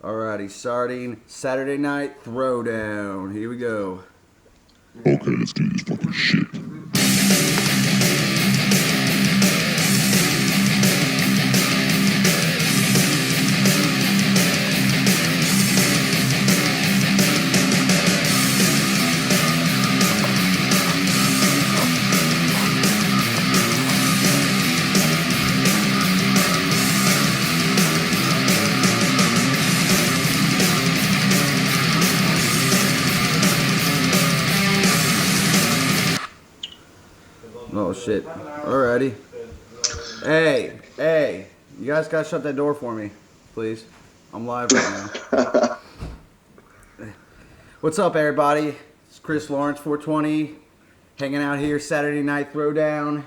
Alrighty, starting Saturday Night Throwdown. Here we go. Okay, let's do this fucking shit. Oh shit. Alrighty. Hey, you guys gotta shut that door for me, please. I'm live right now. What's up, everybody? It's Chris Lawrence, 420, hanging out here Saturday Night Throwdown.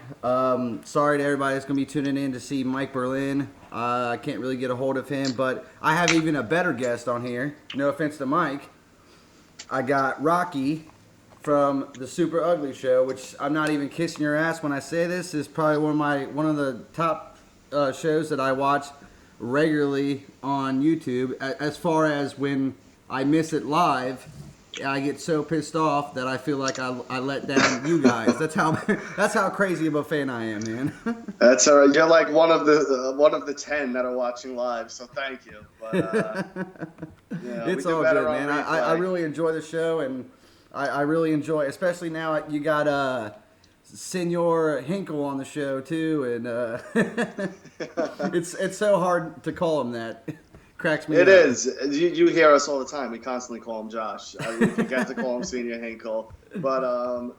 Sorry to everybody that's gonna be tuning in to see Mike Belin. I can't really get a hold of him, but I have even a better guest on here. No offense to Mike. I got Rocky from the SuperUglyShow, which I'm not even kissing your ass when I say this, is probably one of the top shows that I watch regularly on YouTube. As far as when I miss it live, I get so pissed off that I feel like I let down you guys. That's how crazy of a fan I am, man. That's all right. You're like one of the 10 that are watching live, so thank you. But It's all good, man. I really enjoy the show, and I really enjoy, especially now you got Senor Hinkle on the show too, and it's so hard to call him that. Cracks me up. It is. You hear us all the time. We constantly call him Josh. We forget to call him Senior Hinkle, but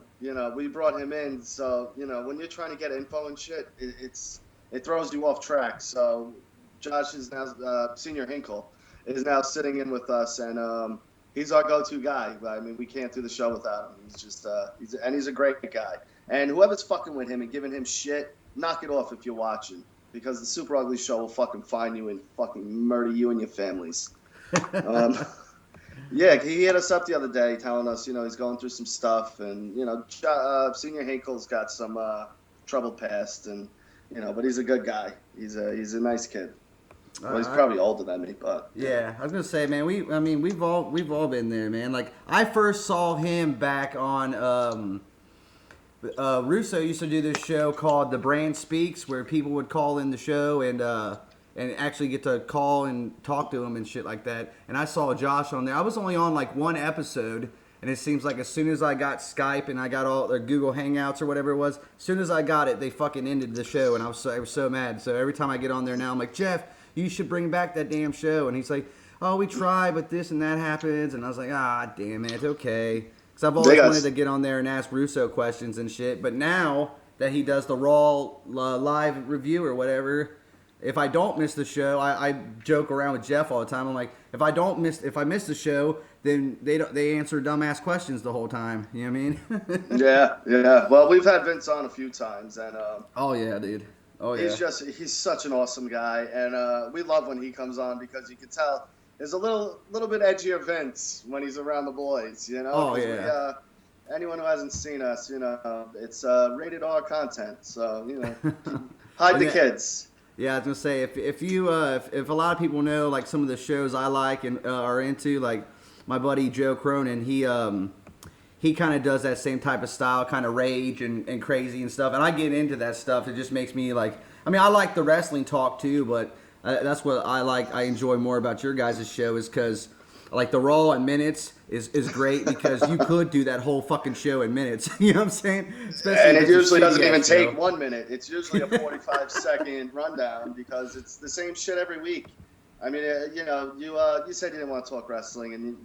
we brought him in, so when you're trying to get info and shit, it throws you off track. So Josh is now Senior Hinkle is now sitting in with us, and he's our go-to guy. I mean, we can't do the show without him. He's just he's a great guy. And whoever's fucking with him and giving him shit, knock it off if you're watching, because the Super Ugly Show will fucking find you and fucking murder you and your families. Yeah, he hit us up the other day telling us, he's going through some stuff, and Senior Hinkle's got some troubled past, and but he's a good guy. He's a nice kid. Well, he's probably older than me, but yeah, I was gonna say, man, we've all been there, man. Like, I first saw him back on Russo used to do this show called The Brand Speaks, where people would call in the show and actually get to call and talk to him and shit like that. And I saw Josh on there. I was only on like one episode, and it seems like as soon as I got Skype and I got all their Google Hangouts or whatever it was, as soon as I got it, they fucking ended the show, and I was so mad. So every time I get on there now, I'm like, Jeff, you should bring back that damn show. And he's like, oh, we tried, but this and that happens. And I was like, damn it, okay. Because I've always wanted to get on there and ask Russo questions and shit. But now that he does the Raw live review or whatever, if I don't miss the show, I joke around with Jeff all the time. I'm like, if I miss the show, then they answer dumbass questions the whole time. You know what I mean? Yeah. Well, we've had Vince on a few times, and oh yeah, dude. Oh yeah. He's such an awesome guy, and we love when he comes on, because you can tell there's a little bit edgier Vince when he's around the boys. Oh yeah. Anyone who hasn't seen us, it's rated R content, so hide the kids. Yeah, I was gonna say, if a lot of people know like some of the shows I like and are into, like my buddy Joe Cronin, he kind of does that same type of style, kind of rage and crazy and stuff. And I get into that stuff. It just makes me like, I mean, I like the wrestling talk too, but that's what I like. I enjoy more about your guys' show, is because like the Raw in minutes is great, because you could do that whole fucking show in minutes. You know what I'm saying? Especially, and it usually doesn't even take 1 minute. It's usually a 45-second rundown, because it's the same shit every week. I mean, you said you didn't want to talk wrestling, and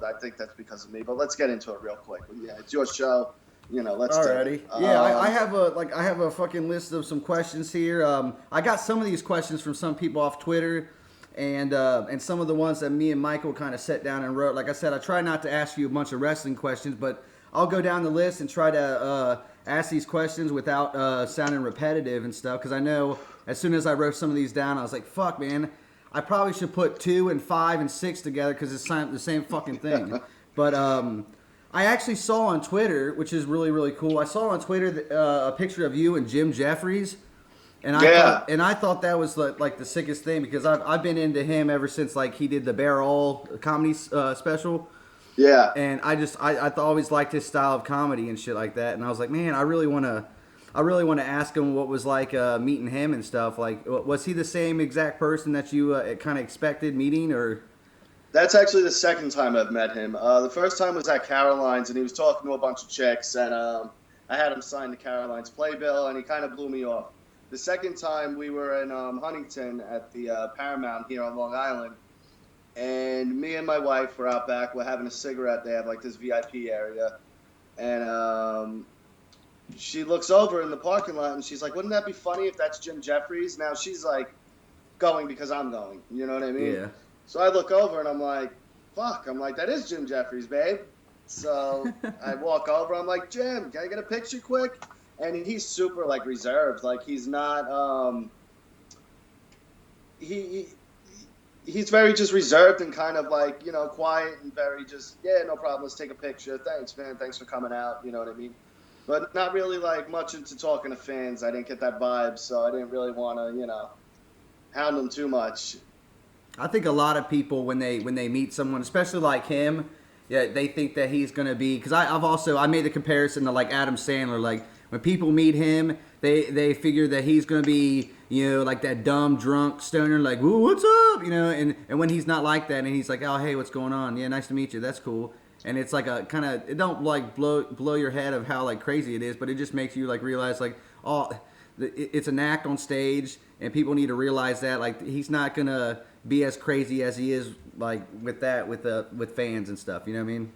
I think that's because of me. But let's get into it real quick. Yeah, it's your show. Let's Alrighty. do it. Yeah, I have a fucking list of some questions here. I got some of these questions from some people off Twitter, and some of the ones that me and Michael kind of sat down and wrote. Like I said, I try not to ask you a bunch of wrestling questions, but I'll go down the list and try to ask these questions without sounding repetitive and stuff. Because I know as soon as I wrote some of these down, I was like, fuck, man. I probably should put 2 and 5 and 6 together, because it's the same fucking thing. But I actually saw on Twitter, which is really, really cool. I saw on Twitter a picture of you and Jim Jeffries. And I thought that was like the sickest thing because I've been into him ever since like he did the Bear All comedy special. Yeah. And I always liked his style of comedy and shit like that. And I was like, man, I really want to ask him what was like meeting him and stuff. Like, was he the same exact person that you kind of expected meeting, or? That's actually the second time I've met him. The first time was at Caroline's, and he was talking to a bunch of chicks, and I had him sign the Caroline's playbill, and he kind of blew me off. The second time, we were in Huntington at the Paramount here on Long Island, and me and my wife were out back. We're having a cigarette. They have like this VIP area, and she looks over in the parking lot, and she's like, "Wouldn't that be funny if that's Jim Jeffries?" Now she's like going because I'm going. You know what I mean? Yeah. So I look over, and I'm like, "Fuck!" I'm like, "That is Jim Jeffries, babe." So I walk over. I'm like, "Jim, can I get a picture quick?" And he's super like reserved. Like he's not. He's very just reserved and kind of like, you know, quiet and very just, yeah, no problem. Let's take a picture. Thanks, man. Thanks for coming out. You know what I mean? But not really like much into talking to fans. I didn't get that vibe, so I didn't really want to, you know, hound him too much. I think a lot of people when they meet someone, especially like him, yeah, they think that he's gonna be. Because I made the comparison to like Adam Sandler. Like when people meet him, they figure that he's gonna be, you know, like that dumb drunk stoner, like, "Ooh, what's up?" You know, and when he's not like that, and he's like, "Oh, hey, what's going on? Yeah, nice to meet you. That's cool." And it's like a kind of, it don't like blow your head of how like crazy it is, but it just makes you like realize like, oh, it's an act on stage, and people need to realize that like he's not gonna be as crazy as he is like with fans and stuff. You know what I mean?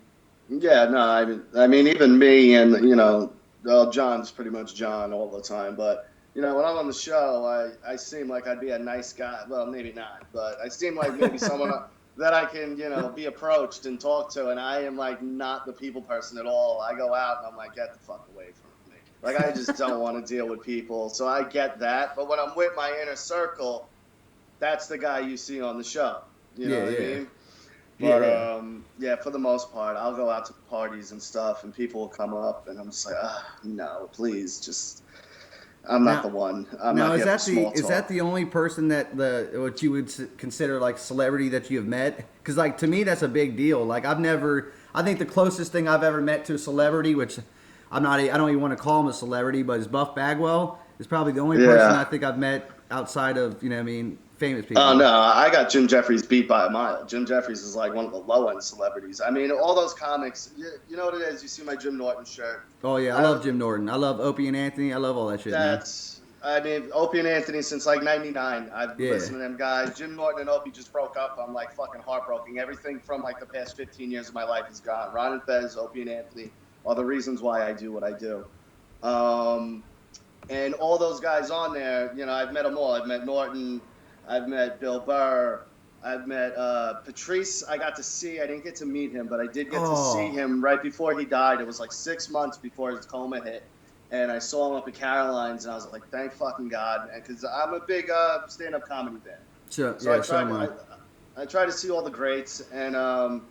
Yeah, no, I mean, even me and, you know, well, John's pretty much John all the time, but, you know, when I'm on the show, I seem like I'd be a nice guy. Well, maybe not, but I seem like maybe someone that I can, you know, be approached and talk to, and I am, like, not the people person at all. I go out, and I'm like, get the fuck away from me. Like, I just don't want to deal with people, so I get that. But when I'm with my inner circle, that's the guy you see on the show. You know what I mean? But, yeah, for the most part, I'll go out to parties and stuff, and people will come up, and I'm just like, no, please, just, I'm not the one. I'm not here for small talk. Is that the only person that what you would consider like celebrity that you have met? Because like to me, that's a big deal. Like I think the closest thing I've ever met to a celebrity, which I don't even want to call him a celebrity, but is Buff Bagwell. Is probably the only person I think I've met outside of, you know what I mean, famous people. Oh, no, I got Jim Jeffries beat by a mile. Jim Jeffries is like one of the low-end celebrities. I mean, all those comics, you know what it is? You see my Jim Norton shirt. Oh, yeah, I love Jim Norton. I love Opie and Anthony. I love all that shit, man. I mean, Opie and Anthony since like 99. I've listened to them guys. Jim Norton and Opie just broke up. I'm like fucking heartbroken. Everything from like the past 15 years of my life is gone. Ron and Fez, Opie and Anthony are the reasons why I do what I do. And all those guys on there, you know, I've met them all. I've met Norton. I've met Bill Burr. I've met Patrice. I got to see. I didn't get to meet him, but I did get to see him right before he died. It was like 6 months before his coma hit. And I saw him up at Caroline's, and I was like, thank fucking God. Because I'm a big stand-up comedy fan. Sure. So I tried to see all the greats, and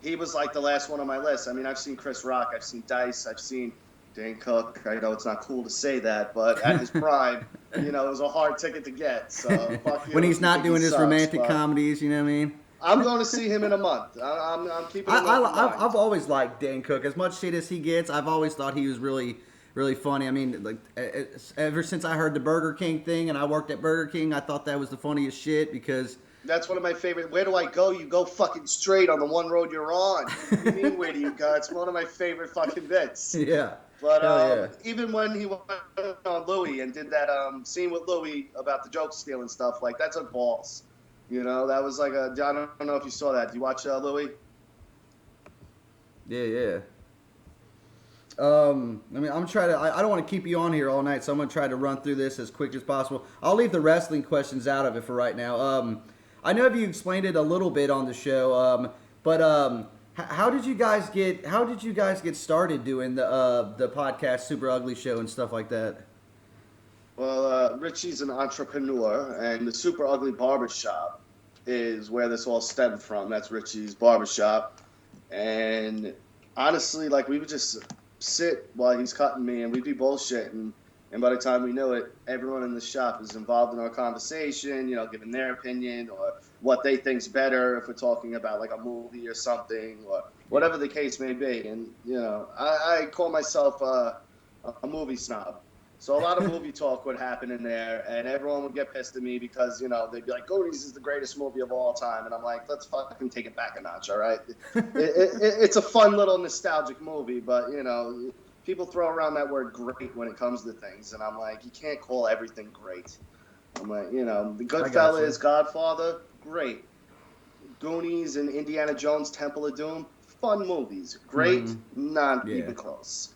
he was like the last one on my list. I mean, I've seen Chris Rock. I've seen Dice. I've seen Dane Cook. I know it's not cool to say that, but at his prime, you know, it was a hard ticket to get. So fuck you. When he's not doing his romantic comedies, you know what I mean? I'm going to see him in a month. I'm keeping. I've always liked Dan Cook. As much shit as he gets, I've always thought he was really funny. I mean, like ever since I heard the Burger King thing and I worked at Burger King, I thought that was the funniest shit because. That's one of my favorite. Where do I go? You go fucking straight on the one road you're on. What do you mean, where do you go? It's one of my favorite fucking bits. Yeah. But even when he went on Louis and did that scene with Louis about the joke stealing stuff, like that's a balls. You know, that was like I don't know if you saw that. Did you watch Louis? Yeah. I mean, I'm trying to. I don't want to keep you on here all night, so I'm gonna try to run through this as quick as possible. I'll leave the wrestling questions out of it for right now. I know you explained it a little bit on the show, but how did you guys get started doing the podcast Super Ugly Show and stuff like that? Well, Richie's an entrepreneur, and the Super Ugly Barbershop is where this all stemmed from. That's Richie's barbershop, and honestly, like we would just sit while he's cutting me, and we'd be bullshitting, And by the time we know it, everyone in the shop is involved in our conversation, giving their opinion or what they think's better if we're talking about like a movie or something or whatever the case may be. And, I call myself a movie snob. So a lot of movie talk would happen in there, and everyone would get pissed at me because, they'd be like, Goonies is the greatest movie of all time. And I'm like, let's fucking take it back a notch, all right? It's a fun little nostalgic movie, but, people throw around that word great when it comes to things. And I'm like, you can't call everything great. I'm like, the Goodfellas, Godfather, great. Goonies and Indiana Jones, Temple of Doom, fun movies. Great, not even close.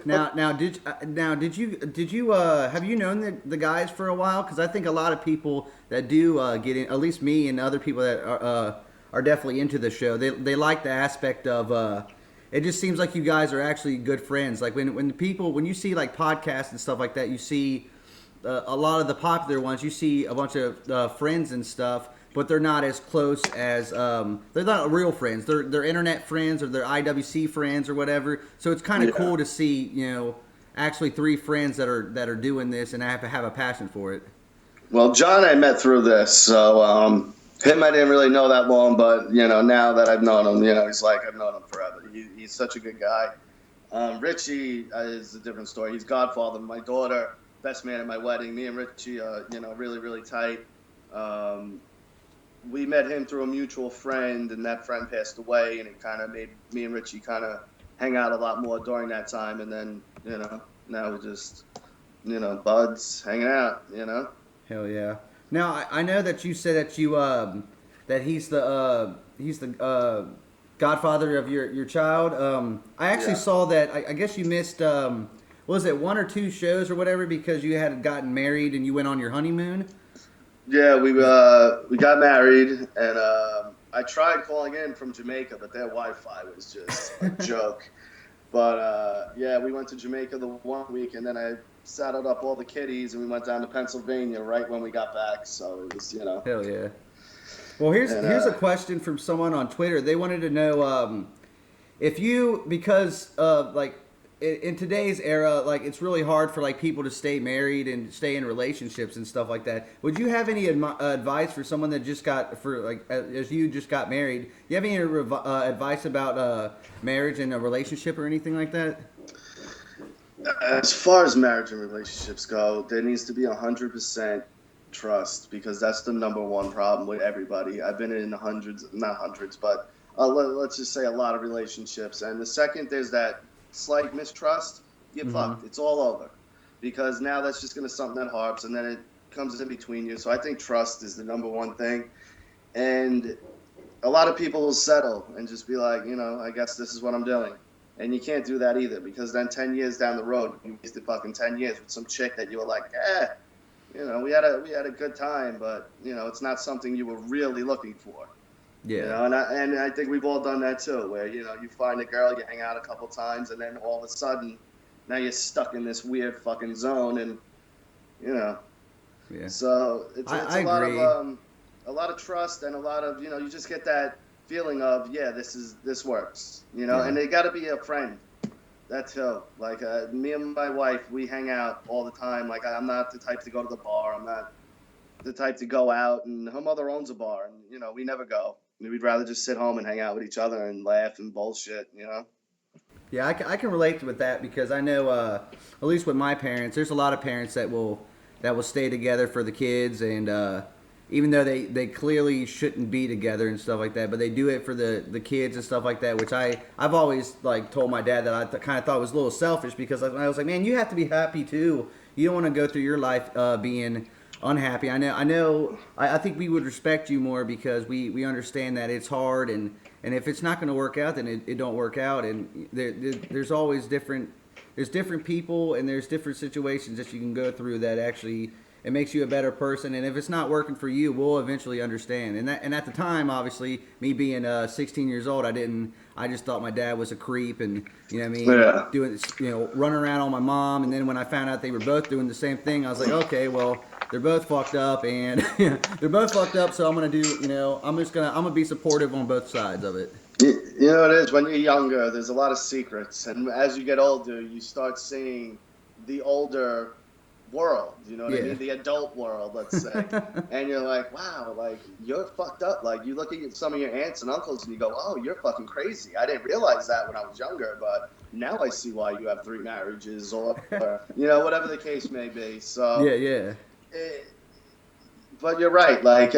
Now, did you have you known the guys for a while? Because I think a lot of people that do get in, at least me and other people that are definitely into the show. They like the aspect of. It just seems like you guys are actually good friends. Like when you see like podcasts and stuff like that, you see a lot of the popular ones. You see a bunch of friends and stuff, but they're not as close as they're not real friends. They're internet friends or they're IWC friends or whatever. So it's kind of cool to see actually three friends that are doing this and have a passion for it. Well, John I met through this, so him I didn't really know that long, but now that I've known him, he's like I've known him forever. He's such a good guy. Richie is a different story. He's godfather of my daughter, best man at my wedding. Me and Richie, really really tight. We met him through a mutual friend, and that friend passed away, and it kind of made me and Richie kind of hang out a lot more during that time. And then now we're just buds hanging out. Hell yeah. Now I know that you said that you that he's the godfather of your child. I actually saw that. I guess you missed was it 1 or 2 shows or whatever because you had gotten married and you went on your honeymoon. Yeah, we got married, and I tried calling in from Jamaica, but their Wi-Fi was just a joke. But we went to Jamaica the 1 week, and then I saddled up all the kiddies, and we went down to Pennsylvania right when we got back. So it was, Hell yeah. Well, here's a question from someone on Twitter. They wanted to know if you, because like in today's era, like it's really hard for like people to stay married and stay in relationships and stuff like that. Would you have any advice for someone that just got as you just got married? Do you have any advice about marriage and a relationship or anything like that? As far as marriage and relationships go, there needs to be 100% trust because that's the number one problem with everybody. I've been in not hundreds, but let's just say a lot of relationships. And the second there's that slight mistrust, you're fucked. It's all over because now that's just going to something that harps and then it comes in between you. So I think trust is the number one thing. And a lot of people will settle and just be like, I guess this is what I'm doing. And you can't do that either because then 10 years down the road, you wasted fucking 10 years with some chick that you were like, we had a good time, but, it's not something you were really looking for. Yeah. And I think we've all done that too, where, you find a girl, you hang out a couple times, and then all of a sudden, now you're stuck in this weird fucking zone, and, Yeah. So it's a lot of trust and a lot of, you just get that feeling of this works, and they got to be a friend. That too. Like me and my wife, we hang out all the time. Like I'm not the type to go to the bar. I'm not the type to go out. And her mother owns a bar, and we never go. We'd rather just sit home and hang out with each other and laugh and bullshit. Yeah, I can relate with that because I know at least with my parents, there's a lot of parents that will stay together for the kids and. Even though they clearly shouldn't be together and stuff like that, but they do it for the kids and stuff like that, which I've always like told my dad that I kind of thought was a little selfish because I was like, man, you have to be happy too. You don't want to go through your life being unhappy. I think we would respect you more because we understand that it's hard and if it's not going to work out, then it don't work out. And there's always different people and there's different situations that you can go through that actually. It makes you a better person, and if it's not working for you, we'll eventually understand. And at the time, obviously, me being 16 years old, I just thought my dad was a creep, and doing this, running around on my mom. And then when I found out they were both doing the same thing, I was like, okay, well, they're both fucked up, and they're both fucked up. So I'm gonna do, I'm gonna be supportive on both sides of it. It is when you're younger. There's a lot of secrets, and as you get older, you start seeing the older world, you know what I Yeah. mean? The adult world, let's say. And you're like, wow, like, you're fucked up. Like, you look at some of your aunts and uncles and you go, oh, you're fucking crazy. I didn't realize that when I was younger, but now I see why you have 3 marriages or you know, whatever the case may be. So, Yeah. but you're right. Like,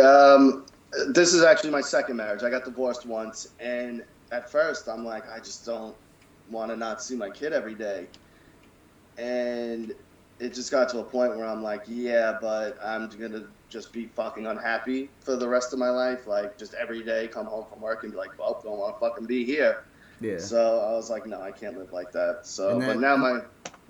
this is actually my second marriage. I got divorced once, and at first I'm like, I just don't want to not see my kid every day. And it just got to a point where I'm like, yeah, but I'm gonna just be fucking unhappy for the rest of my life. Like, just every day come home from work and be like, well, don't want to fucking be here. Yeah. So I was like, no, I can't live like that. So, but now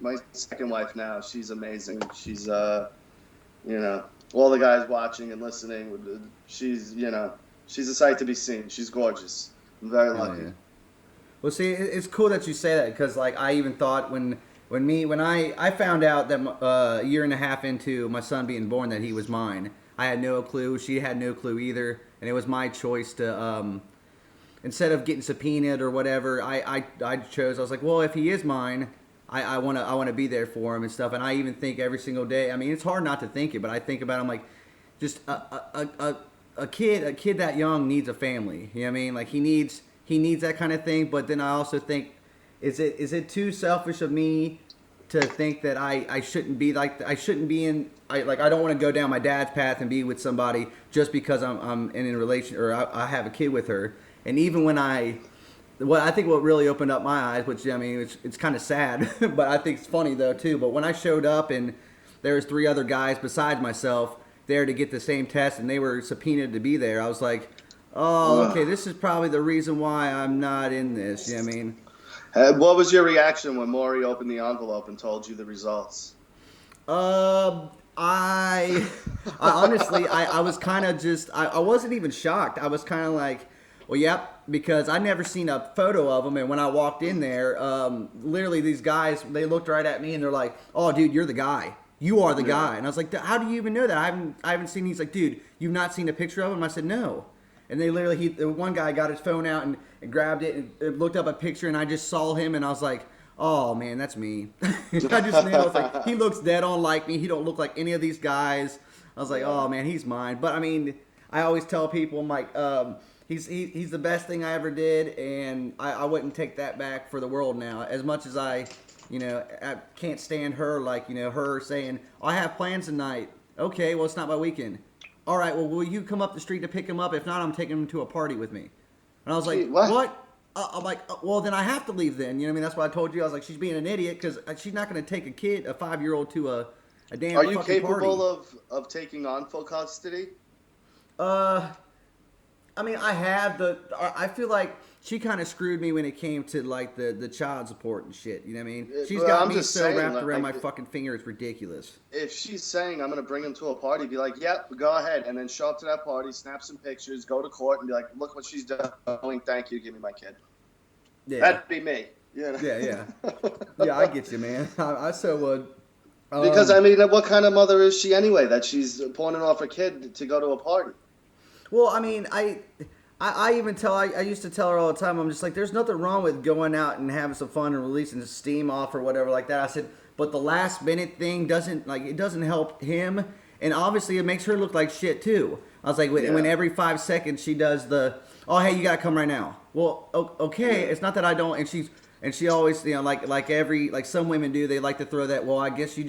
my second wife now, she's amazing. She's you know, all the guys watching and listening, she's, you know, she's a sight to be seen. She's gorgeous. I'm very lucky. Yeah. Well, see, it's cool that you say that because, like, I even thought when I found out that a year and a half into my son being born that he was mine, I had no clue. She had no clue either, and it was my choice to instead of getting subpoenaed or whatever, I chose. I was like, well, if he is mine, I want to be there for him and stuff. And I even think every single day. I mean, it's hard not to think it, but I think about it, I'm like, just a kid that young needs a family. You know what I mean? Like he needs that kind of thing. But then I also think, is it too selfish of me to think that I shouldn't be like, I shouldn't be in, I don't want to go down my dad's path and be with somebody just because I'm in a relation or I have a kid with her. And even when I think what really opened up my eyes, which I mean it's kind of sad, but I think it's funny though too. But when I showed up and there was 3 other guys besides myself there to get the same test and they were subpoenaed to be there, I was like, oh, okay, this is probably the reason why I'm not in this. You know what I mean? What was your reaction when Maury opened the envelope and told you the results? I honestly, I was kind of just, I wasn't even shocked. I was kind of like, well, yep, because I never seen a photo of him. And when I walked in there, literally these guys, they looked right at me and they're like, oh, dude, you're the guy. You are the guy. And I was like, how do you even know that? I haven't seen, he's like, dude, you've not seen a picture of him? I said, no. And they literally, one guy got his phone out and grabbed it and looked up a picture and I just saw him and I was like, oh man, that's me. I was like, he looks dead on like me. He don't look like any of these guys. I was like, oh man, he's mine. But I mean, I always tell people, I'm like, he's the best thing I ever did, and I wouldn't take that back for the world now. As much as I can't stand her, like, her saying, I have plans tonight. Okay, well, it's not my weekend. All right, well, will you come up the street to pick him up? If not, I'm taking him to a party with me. And I was like, what? I'm like, well, then I have to leave then. You know what I mean? That's what I told you. I was like, she's being an idiot because she's not going to take a 5-year-old to a damn fucking party. Are you capable of taking on full custody? I mean, I feel like she kind of screwed me when it came to, like, the child support and shit. You know what I mean? She's got me so wrapped around my fucking finger, it's ridiculous. If she's saying, I'm going to bring him to a party, be like, yep, go ahead. And then show up to that party, snap some pictures, go to court, and be like, look what she's doing. Thank you. Give me my kid. Yeah. That'd be me. You know? Yeah. Yeah, I get you, man. I so would. Because, I mean, what kind of mother is she anyway that she's pawning off her kid to go to a party? Well, I mean, I used to tell her all the time, I'm just like, there's nothing wrong with going out and having some fun and releasing the steam off or whatever like that. I said, but the last minute thing doesn't help him. And obviously it makes her look like shit too. I was like, when every 5 seconds she does oh, hey, you got to come right now. Well, okay. It's not that I don't. And she always, like some women do, they like to throw that, well, I guess you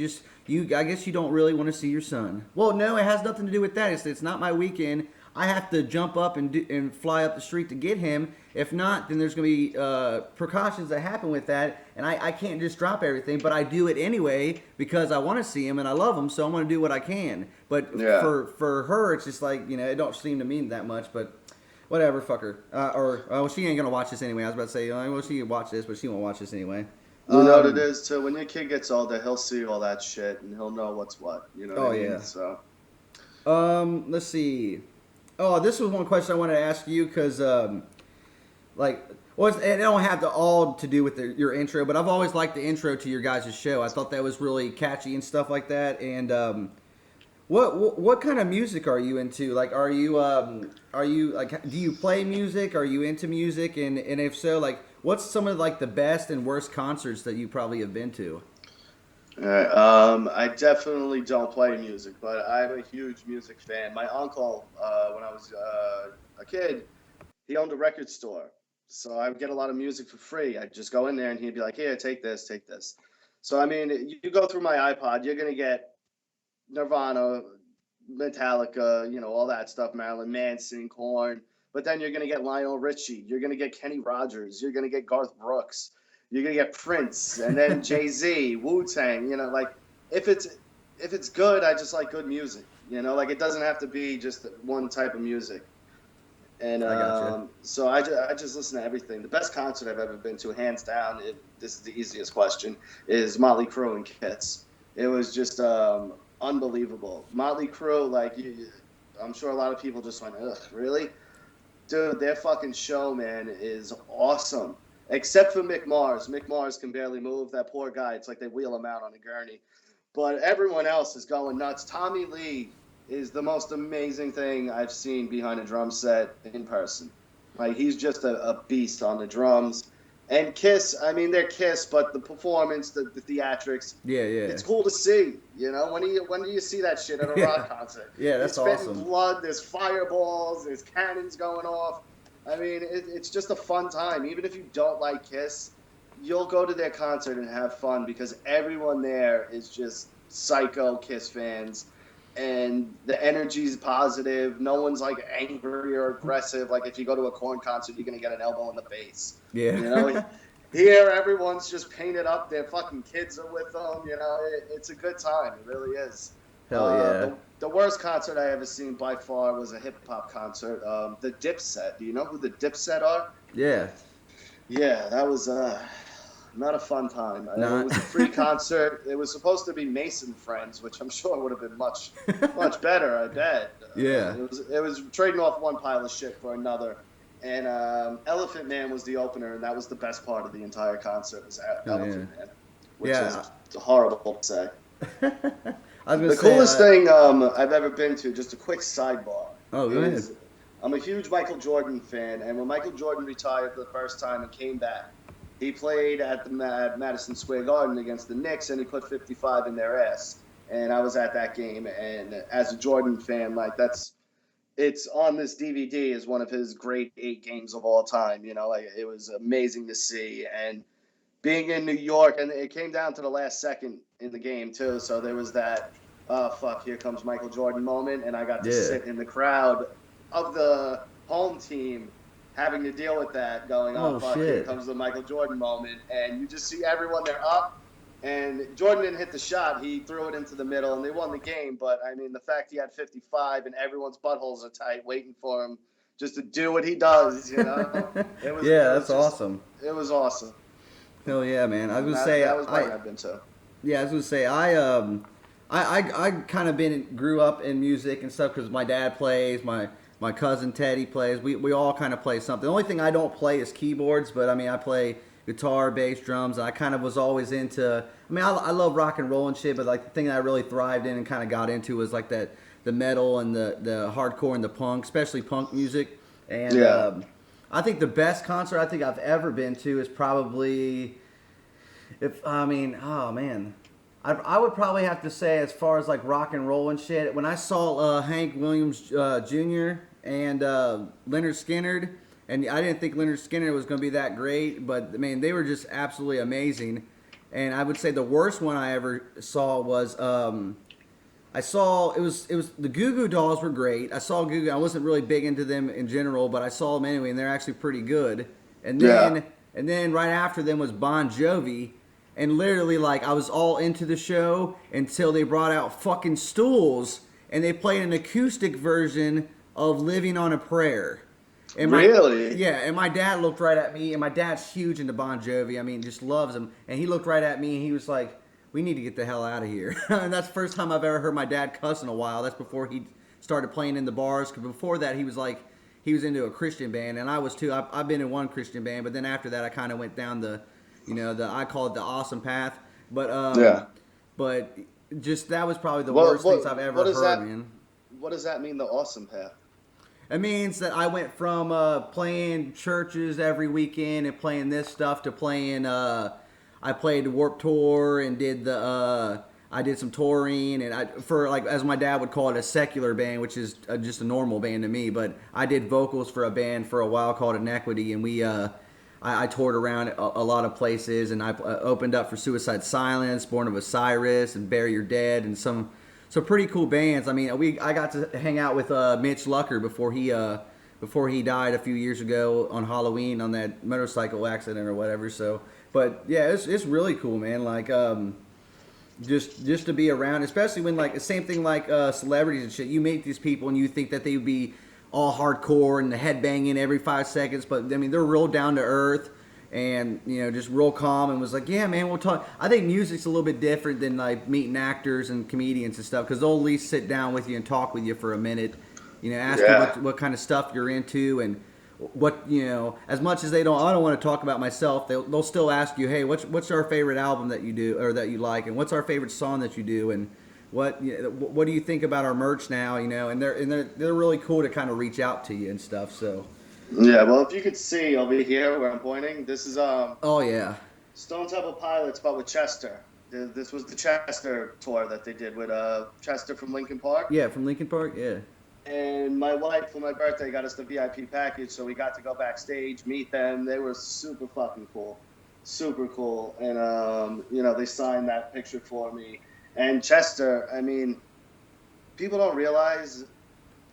don't really want to see your son. Well, no, it has nothing to do with that. It's not my weekend. I have to jump up and fly up the street to get him. If not, then there's going to be precautions that happen with that, and I can't just drop everything. But I do it anyway because I want to see him and I love him, so I'm going to do what I can. But for her, it's just like, it don't seem to mean that much. But whatever, fuck her. She ain't going to watch this anyway. I was about to say, well, she can watch this, but she won't watch this anyway. You know what it is too. When your kid gets older, he'll see all that shit and he'll know what's what. You know what I mean? Yeah. So. Let's see. Oh, this was one question I wanted to ask you because, it don't have all to do with your intro, but I've always liked the intro to your guys' show. I thought that was really catchy and stuff like that. And what kind of music are you into? Like, are you like, do you play music? Are you into music? And if so, like, what's some of like the best and worst concerts that you probably have been to? I definitely don't play music, but I'm a huge music fan. My uncle, when I was a kid, he owned a record store. So I would get a lot of music for free. I'd just go in there and he'd be like, "Here, take this, take this." So I mean, you go through my iPod, you're gonna get Nirvana, Metallica, all that stuff, Marilyn Manson, Korn. But then you're gonna get Lionel Richie, you're gonna get Kenny Rogers, you're gonna get Garth Brooks, you're gonna get Prince, and then Jay-Z, Wu-Tang. Like if it's if it's good, I just like good music. Like it doesn't have to be just one type of music. And I gotcha. so I just listen to everything. The best concert I've ever been to, hands down, if this is the easiest question, is Motley Crue and Kiss. It was just unbelievable. Motley Crue, like, I'm sure a lot of people just went, ugh, really? Dude, their fucking show, man, is awesome. Except for Mick Mars. Mick Mars can barely move. That poor guy, it's like they wheel him out on a gurney. But everyone else is going nuts. Tommy Lee is the most amazing thing I've seen behind a drum set in person. Like, he's just a beast on the drums. And Kiss, I mean, they're Kiss, but the performance, the theatrics, Yeah, yeah. it's cool to see. When do you see that shit at a rock concert? Yeah, that's You're spitting awesome. blood, there's fireballs, there's cannons going off. I mean, it's just a fun time. Even if you don't like Kiss, you'll go to their concert and have fun because everyone there is just psycho Kiss fans. And the energy's positive. No one's like angry or aggressive. Like if you go to a Korn concert, you're gonna get an elbow in the face. Yeah. Here everyone's just painted up. Their fucking kids are with them. It's a good time. It really is. Hell yeah. The worst concert I ever seen by far was a hip hop concert. The Dipset. Do you know who the Dipset are? Yeah. Yeah, that was not a fun time. It was a free concert. It was supposed to be Mason Friends, which I'm sure would have been much, much better. I bet. Yeah. It was trading off one pile of shit for another. And Elephant Man was the opener, and that was the best part of the entire concert. Was Elephant Man, which is horrible to say. I was gonna The say, coolest thing I've ever been to. Just a quick sidebar. Oh, go ahead. I'm a huge Michael Jordan fan, and when Michael Jordan retired for the first time and came back, he played at the Madison Square Garden against the Knicks, and he put 55 in their ass. And I was at that game, and as a Jordan fan, like it's on this DVD as one of his great 8 games of all time. Like it was amazing to see, and being in New York, and it came down to the last second in the game too. So there was that, oh fuck, here comes Michael Jordan moment, and I got to sit in the crowd of the home team, having to deal with that, going, oh fuck, here comes the Michael Jordan moment, and you just see everyone there up, and Jordan didn't hit the shot, he threw it into the middle, and they won the game. But I mean, the fact he had 55 and everyone's buttholes are tight, waiting for him just to do what he does, That's awesome. It was awesome. Hell yeah, man! I was gonna say that was what I've been to. Yeah, I was gonna say I kind of grew up in music and stuff because my dad plays, my cousin Teddy plays. We all kind of play something. The only thing I don't play is keyboards, but I mean I play guitar, bass, drums. And I kind of was always into. I mean I love rock and roll and shit, but like the thing that I really thrived in and kind of got into was like the metal and the hardcore and the punk, especially punk music. And I think the best concert I think I've ever been to is probably, I would probably have to say, as far as like rock and roll and shit, when I saw Hank Williams Jr. and Leonard Skinner, and I didn't think Leonard Skinner was going to be that great, but I mean they were just absolutely amazing. And I would say the worst one I ever saw was it was the Goo Goo Dolls were great. I saw Goo Goo. I wasn't really big into them in general, but I saw them anyway, and they're actually pretty good. And then right after them was Bon Jovi, and literally like I was all into the show until they brought out fucking stools and they played an acoustic version of "Living on a Prayer." And really? Yeah, and my dad looked right at me, and my dad's huge into Bon Jovi. I mean, just loves him. And he looked right at me, and he was like, "We need to get the hell out of here." And that's the first time I've ever heard my dad cuss in a while. That's before he started playing in the bars. Because before that, he was into a Christian band, and I was too. I've been in one Christian band, but then after that, I kind of went down I call it the awesome path. But but just that was probably the worst things I've ever heard, man. What does that mean, the awesome path? It means that I went from playing churches every weekend and playing this stuff to playing. I played Warped Tour and did the I did some touring, and for like, as my dad would call it, a secular band, which is just a normal band to me. But I did vocals for a band for a while called Inequity, and I toured around a lot of places, and I opened up for Suicide Silence, Born of Osiris, and Bury Your Dead, and some pretty cool bands. I mean, I got to hang out with Mitch Lucker before he died a few years ago on Halloween on that motorcycle accident or whatever. So, but yeah, it's really cool, man. Like just to be around, especially when, like, the same thing, like celebrities and shit. You meet these people and you think that they would be all hardcore and the head banging every 5 seconds, but I mean, they're real down to earth and, you know, just real calm, and was like, yeah, man, we'll talk. I think music's a little bit different than like meeting actors and comedians and stuff, because they'll at least sit down with you and talk with you for a minute, you know, ask you what kind of stuff you're into, and what, you know, as much as I don't want to talk about myself, they'll still ask you, hey, what's our favorite album that you do or that you like, and what's our favorite song that you do, and what do you think about our merch now, you know, and they're really cool to kind of reach out to you and stuff. So yeah, well, if you could see over here where I'm pointing, this is oh yeah, Stone Temple Pilots, but with Chester. This was the Chester tour that they did with Chester from Linkin Park. Yeah, from Linkin Park, yeah. And my wife, for my birthday, got us the VIP package, so we got to go backstage, meet them. They were super fucking cool. Super cool. And, you know, they signed that picture for me. And Chester, I mean, people don't realize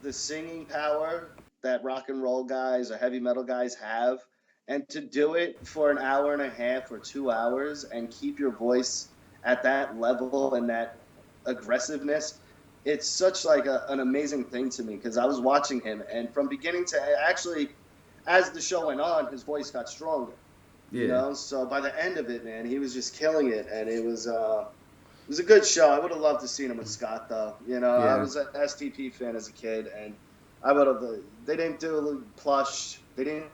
the singing power that rock and roll guys or heavy metal guys have. And to do it for an hour and a half or 2 hours and keep your voice at that level and that aggressiveness, it's such like an amazing thing to me, because I was watching him, and from beginning to actually, as the show went on, his voice got stronger. Yeah. You know, so by the end of it, man, he was just killing it, and it was a good show. I would have loved to seen him with Scott, though. You know, I was an STP fan as a kid, and I would have. They didn't do Plush. They didn't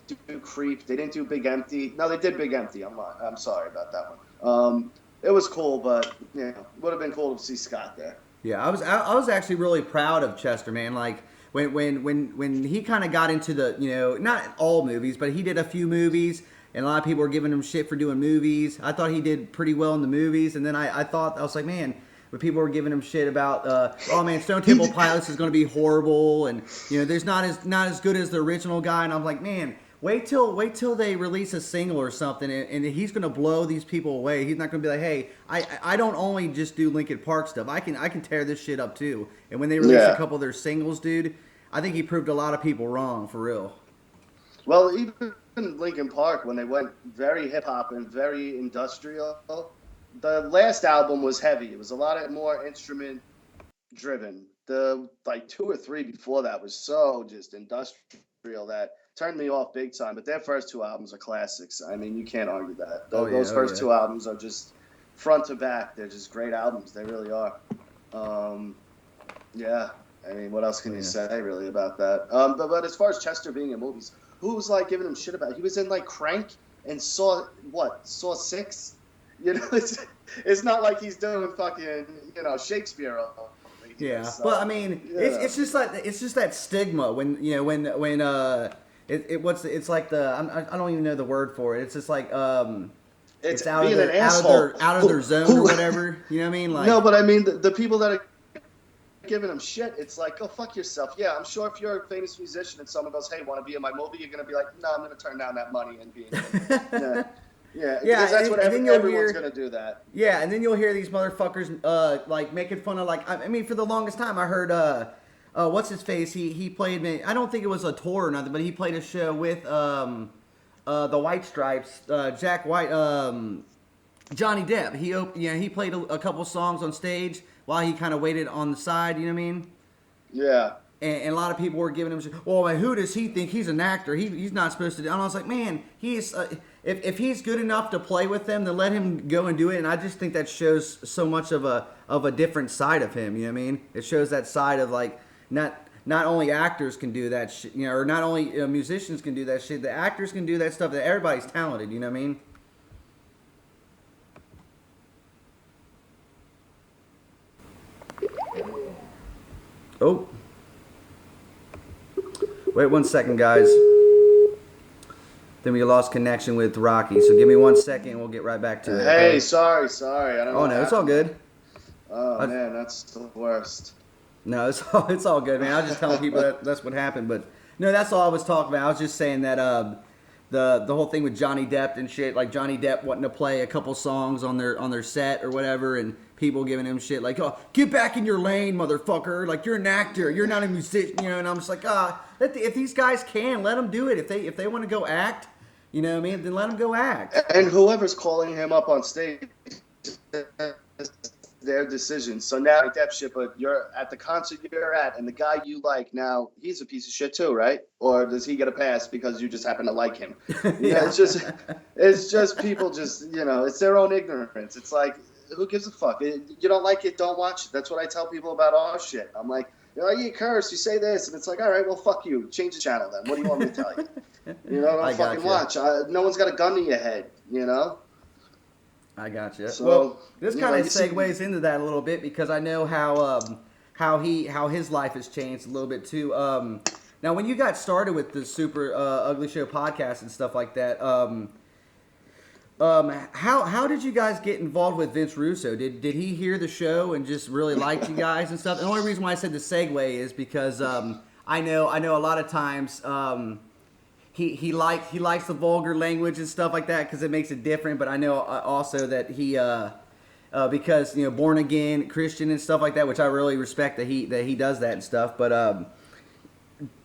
do Creep. They didn't do Big Empty. No, they did Big Empty. I'm sorry about that one. It was cool, but you know, it would have been cool to see Scott there. Yeah, I was actually really proud of Chester, man. Like when he kind of got into the, you know, not all movies, but he did a few movies, and a lot of people were giving him shit for doing movies. I thought he did pretty well in the movies, and then I was like, man, when people were giving him shit about, oh man, Stone Temple Pilots is going to be horrible, and you know, there's not as good as the original guy, and I'm like, man, wait till they release a single or something, and he's gonna blow these people away. He's not gonna be like, hey, I don't only just do Linkin Park stuff. I can tear this shit up too. And when they release a couple of their singles, dude, I think he proved a lot of people wrong, for real. Well, even Linkin Park, when they went very hip hop and very industrial, the last album was heavy. It was a lot more instrument driven. The like 2 or 3 before that was so just industrial that turned me off big time. But their first 2 albums are classics. I mean, you can't argue that. Those first 2 albums are just front to back. They're just great albums. They really are. Yeah. I mean, what else can you say really about that? But as far as Chester being in movies, who was like giving him shit about it? He was in like Crank and Saw 6? You know, it's not like he's doing fucking, you know, Shakespeare. Yeah, so, but I mean, it's just that stigma when, you know, it's like I don't even know the word for it. It's just like it's out of their zone or whatever. You know what I mean? Like, no, but I mean the people that are giving them shit, it's like, go fuck yourself. Yeah, I'm sure if you're a famous musician and someone goes, hey, want to be in my movie, you're gonna be like, no, I'm gonna turn down that money and be in it. Yeah, because that's what everyone's going to do that. Yeah, and then you'll hear these motherfuckers like making fun of, like, I mean, for the longest time I heard, what's his face? He played, I don't think it was a tour or nothing, but he played a show with the White Stripes, Jack White, Johnny Depp. He played a couple songs on stage while he kind of waited on the side, you know what I mean? Yeah. And a lot of people were giving him, well, who does he think? He's an actor. He's not supposed to do. And I was like, man, he's if he's good enough to play with them, then let him go and do it. And I just think that shows so much of a different side of him. You know what I mean? It shows that side of, like, not only actors can do that shit, you know, or not only musicians can do that shit. The actors can do that stuff. That everybody's talented. You know what I mean? Oh. Wait 1 second, guys. Then we lost connection with Rocky. So give me 1 second. We'll get right back to it. Hey, Okay? sorry. I don't know. Oh no, it's all good. Oh man, that's the worst. No, it's all good, man. I was just telling people that's what happened, but no, that's all I was talking about. I was just saying that the whole thing with Johnny Depp and shit, like Johnny Depp wanting to play a couple songs on their set or whatever, and people giving him shit like, "Oh, get back in your lane, motherfucker! Like you're an actor, you're not a musician," you know. And I'm just like, if these guys can, let them do it. If they want to go act, you know what I mean, then let them go act. And whoever's calling him up on stage, their decision. So now Depp shit, but you're at the concert you're at, and the guy you like now, he's a piece of shit too, right? Or does he get a pass because you just happen to like him? Yeah. It's just people just, it's their own ignorance. It's like, who gives a fuck? You don't like it, don't watch it. That's what I tell people about our shit. I'm like, you curse, you say this, and it's like, all right, well, fuck you. Change the channel then. What do you want me to tell you? Don't fucking watch. No one's got a gun to your head, I got you. So, well, this kind of segues into that a little bit because I know how his life has changed a little bit too. Now, when you got started with the Super Ugly Show podcast and stuff like that, how did you guys get involved with Vince Russo? Did he hear the show and just really liked you guys and stuff? The only reason why I said the segue is because I know a lot of times. He likes the vulgar language and stuff like that because it makes it different. But I know also that he because born again Christian and stuff like that, which I really respect that he does that and stuff. But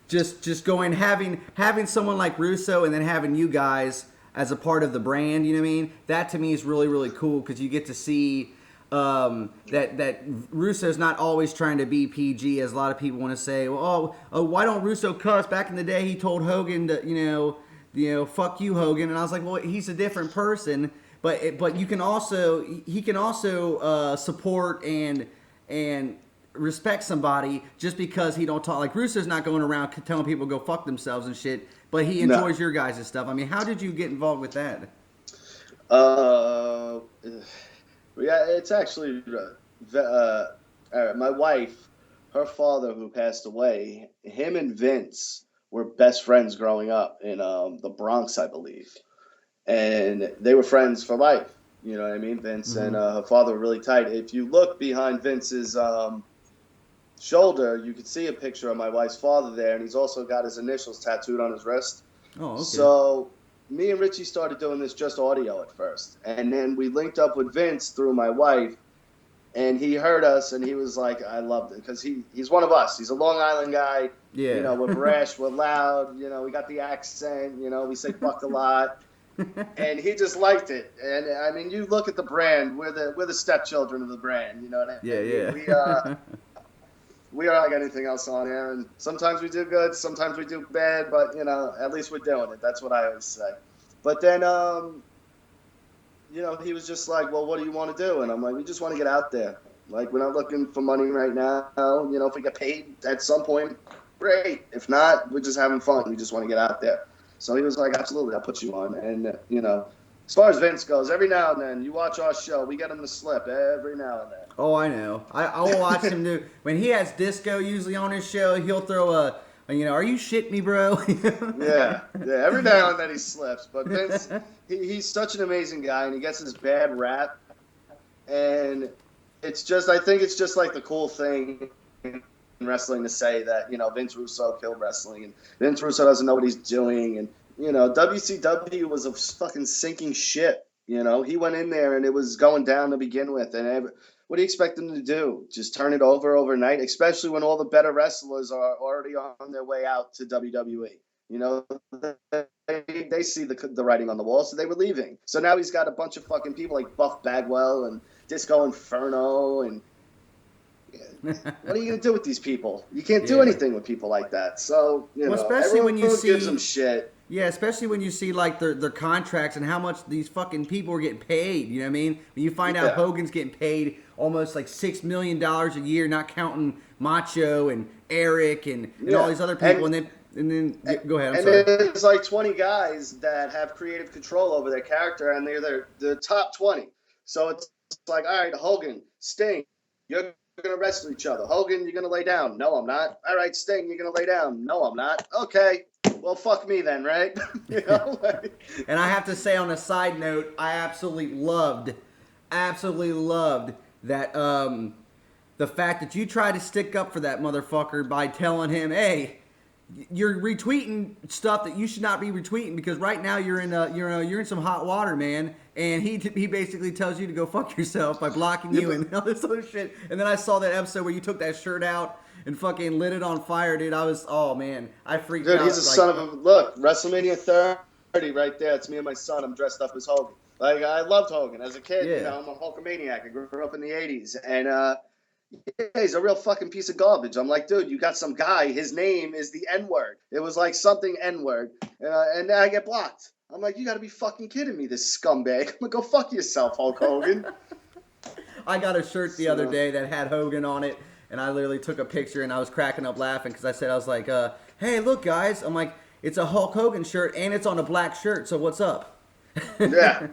just going having someone like Russo and then having you guys as a part of the brand, you know what I mean? That to me is really really cool because you get to see. That Russo's not always trying to be PG, as a lot of people want to say. Well, why don't Russo cuss? Back in the day, he told Hogan to, fuck you, Hogan. And I was like, well, he's a different person, but he can also support and respect somebody just because he don't talk. Like Russo's not going around telling people to go fuck themselves and shit, but he enjoys your guys' stuff. I mean, how did you get involved with that? Yeah, it's actually my wife, her father who passed away, him and Vince were best friends growing up in the Bronx, I believe. And they were friends for life. You know what I mean? Vince and her father were really tight. If you look behind Vince's shoulder, you could see a picture of my wife's father there, and he's also got his initials tattooed on his wrist. Oh, okay. So me and Richie started doing this just audio at first. And then we linked up with Vince through my wife. And he heard us, and he was like, I loved it. Because he's one of us. He's a Long Island guy. Yeah. We're brash. We're loud. We got the accent. We say fuck a lot. And he just liked it. And, I mean, you look at the brand. We're the stepchildren of the brand. You know what I mean? Yeah. We are like anything else on here, and sometimes we do good, sometimes we do bad, but at least we're doing it. That's what I always say. But then, he was just like, "Well, what do you want to do?" And I'm like, "We just want to get out there. Like, we're not looking for money right now. If we get paid at some point, great. If not, we're just having fun. We just want to get out there." So he was like, "Absolutely, I'll put you on." And as far as Vince goes, every now and then, you watch our show, we get him to slip every now and then. Oh, I know. I will watch him do. When he has disco usually on his show, he'll throw are you shitting me, bro? Yeah. Every now and then he slips. But Vince, he's such an amazing guy, and he gets his bad rap. And I think it's just like the cool thing in wrestling to say that, Vince Russo killed wrestling, and Vince Russo doesn't know what he's doing, and WCW was a fucking sinking ship. He went in there and it was going down to begin with. And what do you expect them to do? Just turn it over overnight, especially when all the better wrestlers are already on their way out to WWE. They see the writing on the wall, so they were leaving. So now he's got a bunch of fucking people like Buff Bagwell and Disco Inferno. And what are you going to do with these people? You can't do anything with people like that. So, especially when you see, gives them shit. Yeah, especially when you see like their contracts and how much these fucking people are getting paid. You know what I mean? When you find out Hogan's getting paid almost like $6 million a year, not counting Macho and Eric and all these other people, and then go ahead. I'm sorry. There's like 20 guys that have creative control over their character, and they're the top 20. So it's like, all right, Hogan, Sting, you're going to wrestle each other. Hogan, you're going to lay down. No, I'm not. All right, Sting, you're going to lay down. No, I'm not. Okay. well, fuck me then, right? You know, like, And I have to say, on a side note, I absolutely loved that the fact that you tried to stick up for that motherfucker by telling him, hey, you're retweeting stuff that you should not be retweeting because right now you're in some hot water, man. And he basically tells you to go fuck yourself by blocking you and all this other shit. And then I saw that episode where you took that shirt out and fucking lit it on fire, dude. Oh man, I freaked out. Dude, he's a son of a look. WrestleMania 30 right there. It's me and my son. I'm dressed up as Hogan. Like I loved Hogan as a kid. Yeah. You know, I'm a Hulkamaniac. I grew up in the '80s, and yeah, he's a real fucking piece of garbage. I'm like, dude, you got some guy. His name is the N-word. It was like something N-word, and then I get blocked. I'm like, you got to be fucking kidding me, this scumbag. I'm like, go fuck yourself, Hulk Hogan. I got a shirt the other day that had Hogan on it, and I literally took a picture, and I was cracking up laughing because I was like, hey, look, guys. I'm like, it's a Hulk Hogan shirt, and it's on a black shirt, so what's up? Yeah,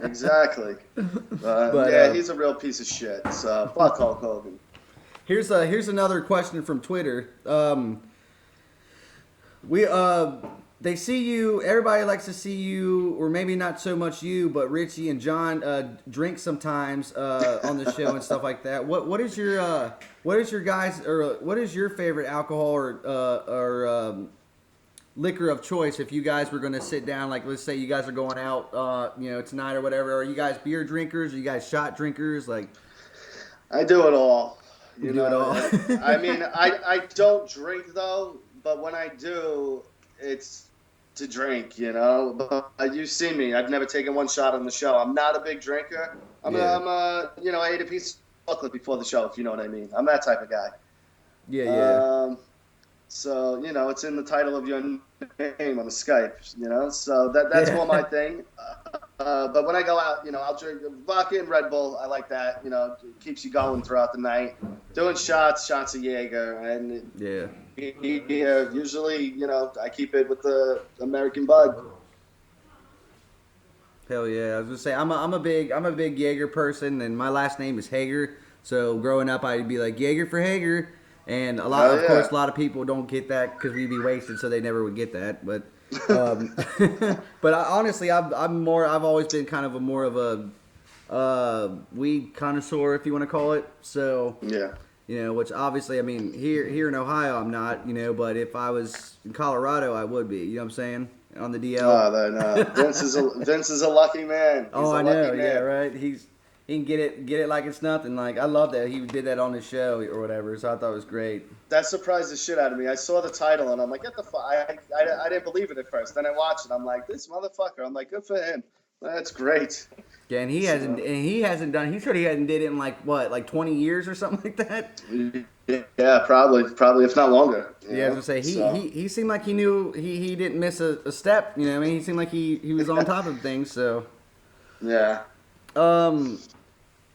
exactly. But, yeah, he's a real piece of shit. So fuck Hulk Hogan. Here's another question from Twitter. They see you. Everybody likes to see you, or maybe not so much you, but Richie and John drink sometimes on the show and stuff like that. What is your guys, or what is your favorite alcohol or liquor of choice if you guys were going to sit down? Like, let's say you guys are going out, tonight or whatever. Are you guys beer drinkers? Are you guys shot drinkers? Like, I do it all. You do it all. I mean, I don't drink though, but when I do, it's to drink, you know. But you've seen me. I've never taken one shot on the show. I'm not a big drinker. I ate a piece of chocolate before the show, if you know what I mean. I'm that type of guy. Yeah. So, it's in the title of your name on the Skype, so that's more my thing. But when I go out, I'll drink vodka and Red Bull. I like that, it keeps you going throughout the night. Doing shots of Jaeger. And usually, I keep it with the American Bud. Hell yeah. I was going to say, I'm a big Jaeger person, and my last name is Hager. So growing up, I'd be like, Jaeger for Hager. And of course, a lot of people don't get that because we'd be wasted, so they never would get that. But, but honestly, I've always been kind of more of a weed connoisseur, if you want to call it. So yeah, which obviously, I mean, here in Ohio, I'm not, but if I was in Colorado, I would be. You know what I'm saying? On the DL. Oh, then Vince is a lucky man. He's I know. Yeah, right. He can get it like it's nothing. Like, I love that he did that on his show or whatever. So I thought it was great. That surprised the shit out of me. I saw the title and I'm like, get the fuck. I didn't believe it at first. Then I watched it. I'm like, this motherfucker. I'm like, good for him. That's great. Yeah, and he hasn't done. He said he hadn't did it in like 20 years or something like that. Yeah, probably if not longer. Yeah, I was gonna say he seemed like he knew he didn't miss a step. You know what I mean? He seemed like he was on top of things. So yeah.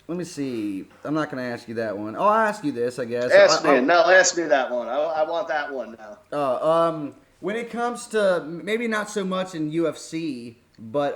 Let me see. I'm not going to ask you that one. I'll ask you this, I guess. Ask me that one. I want that one now. When it comes to, maybe not so much in UFC, but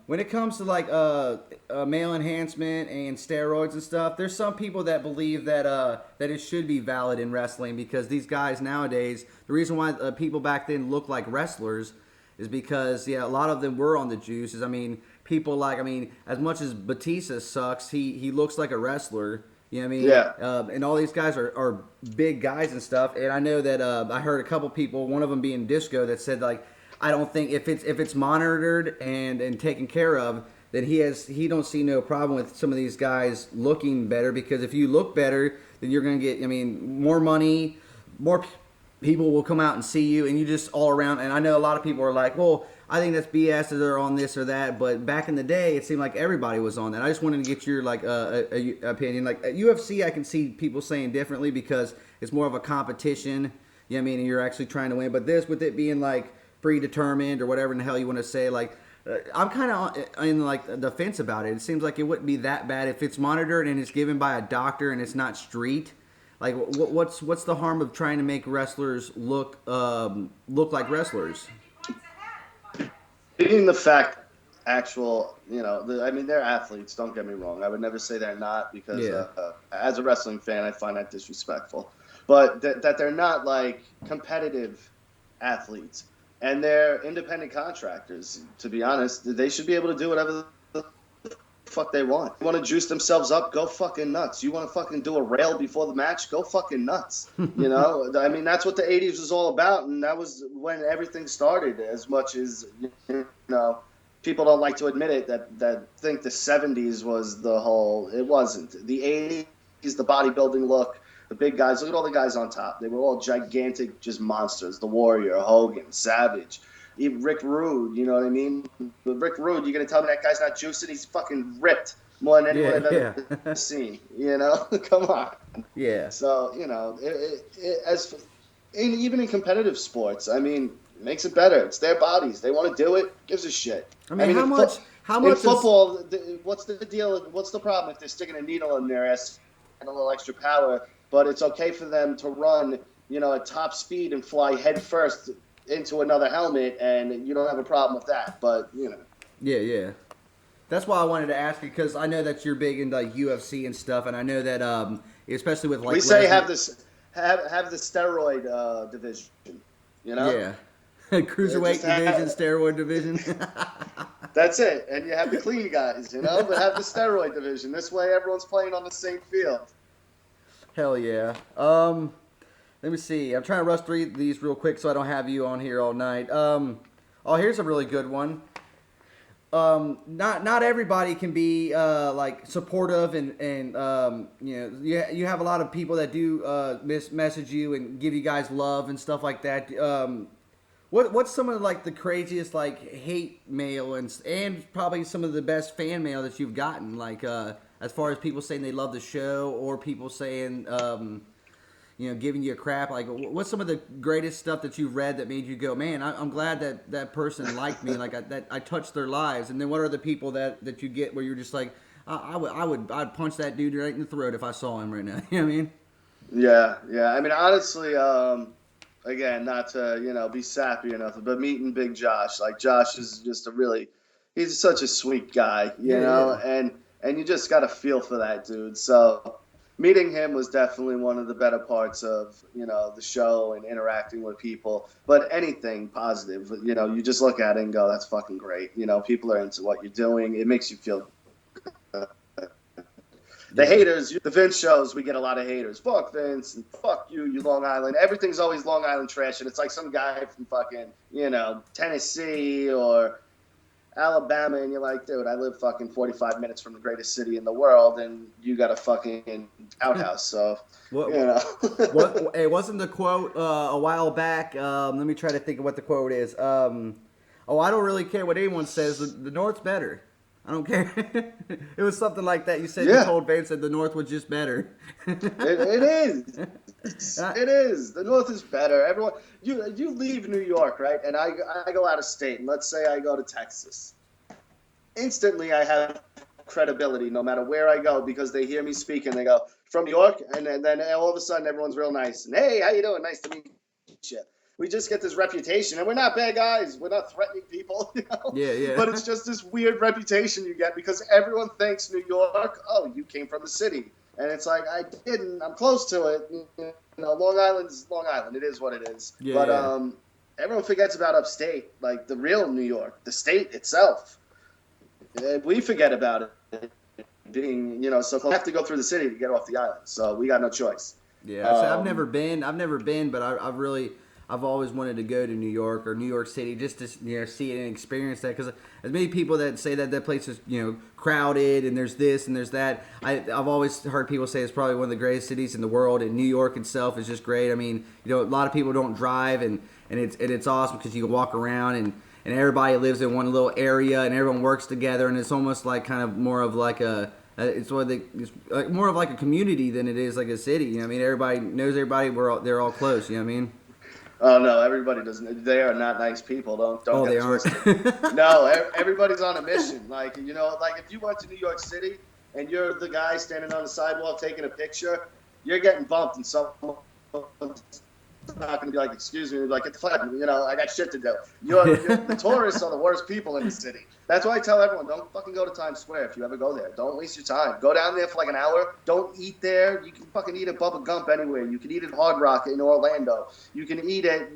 when it comes to like male enhancement and steroids and stuff, there's some people that believe that it should be valid in wrestling because these guys nowadays, the reason why people back then looked like wrestlers is because, a lot of them were on the juices. I mean, people like, as much as Batista sucks, he looks like a wrestler. You know what I mean? Yeah. And all these guys are big guys and stuff. And I know that I heard a couple people, one of them being Disco, that said, like, I don't think if it's monitored and taken care of, then he don't see no problem with some of these guys looking better, because if you look better, then you're going to get, more money, more people will come out and see you, and you just all around. And I know a lot of people are like, well, I think that's BS that they're on this or that. But back in the day, it seemed like everybody was on that. I just wanted to get your opinion. Like at UFC, I can see people saying differently because it's more of a competition. You know what I mean? And you're actually trying to win. But this, with it being like predetermined or whatever in the hell you want to say, like I'm kind of in like the fence about it. It seems like it wouldn't be that bad if it's monitored and it's given by a doctor and it's not street. Like, what's the harm of trying to make wrestlers look like wrestlers? Being the fact, they're athletes. Don't get me wrong. I would never say they're not, because as a wrestling fan, I find that disrespectful. But that they're not like competitive athletes, and they're independent contractors. To be honest, they should be able to do whatever the fuck they want. You want to juice themselves up? Go fucking nuts. You want to fucking do a rail before the match? Go fucking nuts. You know, I mean, that's what the '80s was all about, and that was when everything started. As much as people don't like to admit it, that think the '70s was the whole. It wasn't. The '80s, the bodybuilding look, the big guys. Look at all the guys on top. They were all gigantic, just monsters. The Warrior, Hogan, Savage. Even Rick Rude, you know what I mean? With Rick Rude, you're going to tell me that guy's not juicing? He's fucking ripped more than anyone I've ever seen, you know? Come on. Yeah. So, even in competitive sports, I mean, it makes it better. It's their bodies. They want to do it. Gives a shit. I mean how much in football, what's the deal? What's the problem if they're sticking a needle in their ass and a little extra power, but it's okay for them to run, at top speed and fly head first into another helmet, and you don't have a problem with that, but Yeah. That's why I wanted to ask you, because I know that you're big into UFC and stuff, and I know that especially with we say have the steroid division, Yeah, cruiserweight division, steroid division. That's it, and you have the clean guys, but have the steroid division. This way, everyone's playing on the same field. Hell yeah. Let me see. I'm trying to rush through these real quick so I don't have you on here all night. Here's a really good one. Not everybody can be like supportive and you have a lot of people that do message you and give you guys love and stuff like that. What's some of like the craziest like hate mail and probably some of the best fan mail that you've gotten, like as far as people saying they love the show or people saying giving you a crap? Like, what's some of the greatest stuff that you've read that made you go, man, I'm glad that person liked me, like that I touched their lives? And then what are the people that you get where you're just like, I'd punch that dude right in the throat if I saw him right now? You know what I mean? Yeah. I mean, honestly, again, not to be sappy or nothing, but meeting Big Josh, like Josh is just he's such a sweet guy, you know, and you just got to feel for that dude. So meeting him was definitely one of the better parts of, the show and interacting with people. But anything positive, you just look at it and go, that's fucking great. People are into what you're doing. It makes you feel good. The haters, the Vince shows, we get a lot of haters. Fuck Vince and fuck you Long Island. Everything's always Long Island trash. And it's like some guy from fucking, Tennessee or Alabama, and you're like, dude, I live fucking 45 minutes from the greatest city in the world, and you got a fucking outhouse. So, It wasn't the quote a while back. Let me try to think of what the quote is. I don't really care what anyone says. The North's better. I don't care. It was something like that. You said you told Vince that the North was just better. It is. It is. The North is better. Everyone, you leave New York, right? And I go out of state. And let's say I go to Texas. Instantly, I have credibility no matter where I go because they hear me speak and they go, from New York? And then all of a sudden, everyone's real nice. And, hey, how you doing? Nice to meet you. We just get this reputation, and we're not bad guys. We're not threatening people, Yeah. But it's just this weird reputation you get because everyone thinks New York, oh, you came from the city. And it's like, I didn't. I'm close to it. Long Island's Long Island. It is what it is. Yeah, but everyone forgets about upstate, like the real New York, the state itself. We forget about it being, so we have to go through the city to get off the island. So we got no choice. Yeah, I've never been, but I've always wanted to go to New York or New York City just to see it and experience that, because as many people that say that place is crowded and there's this and there's that, I've always heard people say it's probably one of the greatest cities in the world, and New York itself is just great. I mean, a lot of people don't drive and it's awesome because you can walk around and everybody lives in one little area and everyone works together, and it's almost like kind of more of like it's more of like a community than it is like a city. I mean, everybody knows everybody. They're all close. You know what I mean? Oh no, everybody doesn't. They are not nice people. Don't get they aren't. twisted. No, everybody's on a mission. Like if you went to New York City and you're the guy standing on the sidewalk taking a picture, you're getting bumped, and someone's not going to be like, excuse me, like, get the fuck, I got shit to do. The tourists are the worst people in the city. That's why I tell everyone, don't fucking go to Times Square if you ever go there. Don't waste your time. Go down there for like an hour. Don't eat there. You can fucking eat at Bubba Gump anywhere. You can eat at Hard Rock in Orlando. You can eat at,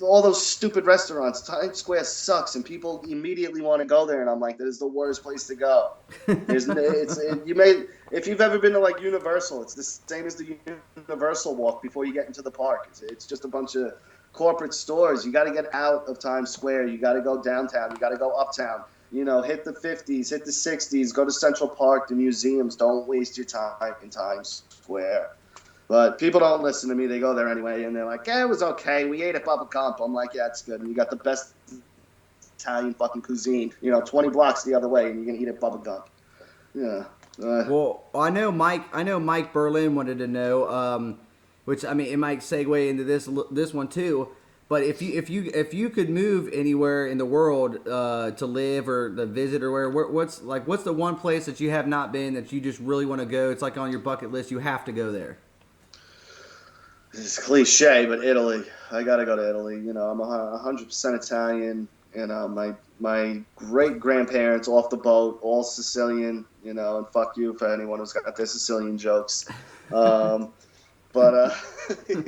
all those stupid restaurants. Times Square sucks, and people immediately want to go there. And I'm like, that is the worst place to go. You may, if you've ever been to like Universal, it's the same as the Universal walk before you get into the park. It's just a bunch of corporate stores. You got to get out of Times Square. You got to go downtown. You got to go uptown. Hit the 50s, hit the 60s, go to Central Park, the museums. Don't waste your time in Times Square. But people don't listen to me. They go there anyway, and they're like, it was okay. We ate at Bubba Gump. I'm like, yeah, it's good. And you got the best Italian fucking cuisine, 20 blocks the other way, and you're going to eat at Bubba Gump. Yeah. Well, I know Mike Berlin wanted to know, which, I mean, it might segue into this one too. But if you could move anywhere in the world to live or to visit or what's the one place that you have not been that you just really want to go? It's like on your bucket list. You have to go there. It's cliche, but Italy. I got to go to Italy. I'm 100% Italian. My great grandparents off the boat, all Sicilian. And fuck you for anyone who's got their Sicilian jokes. But you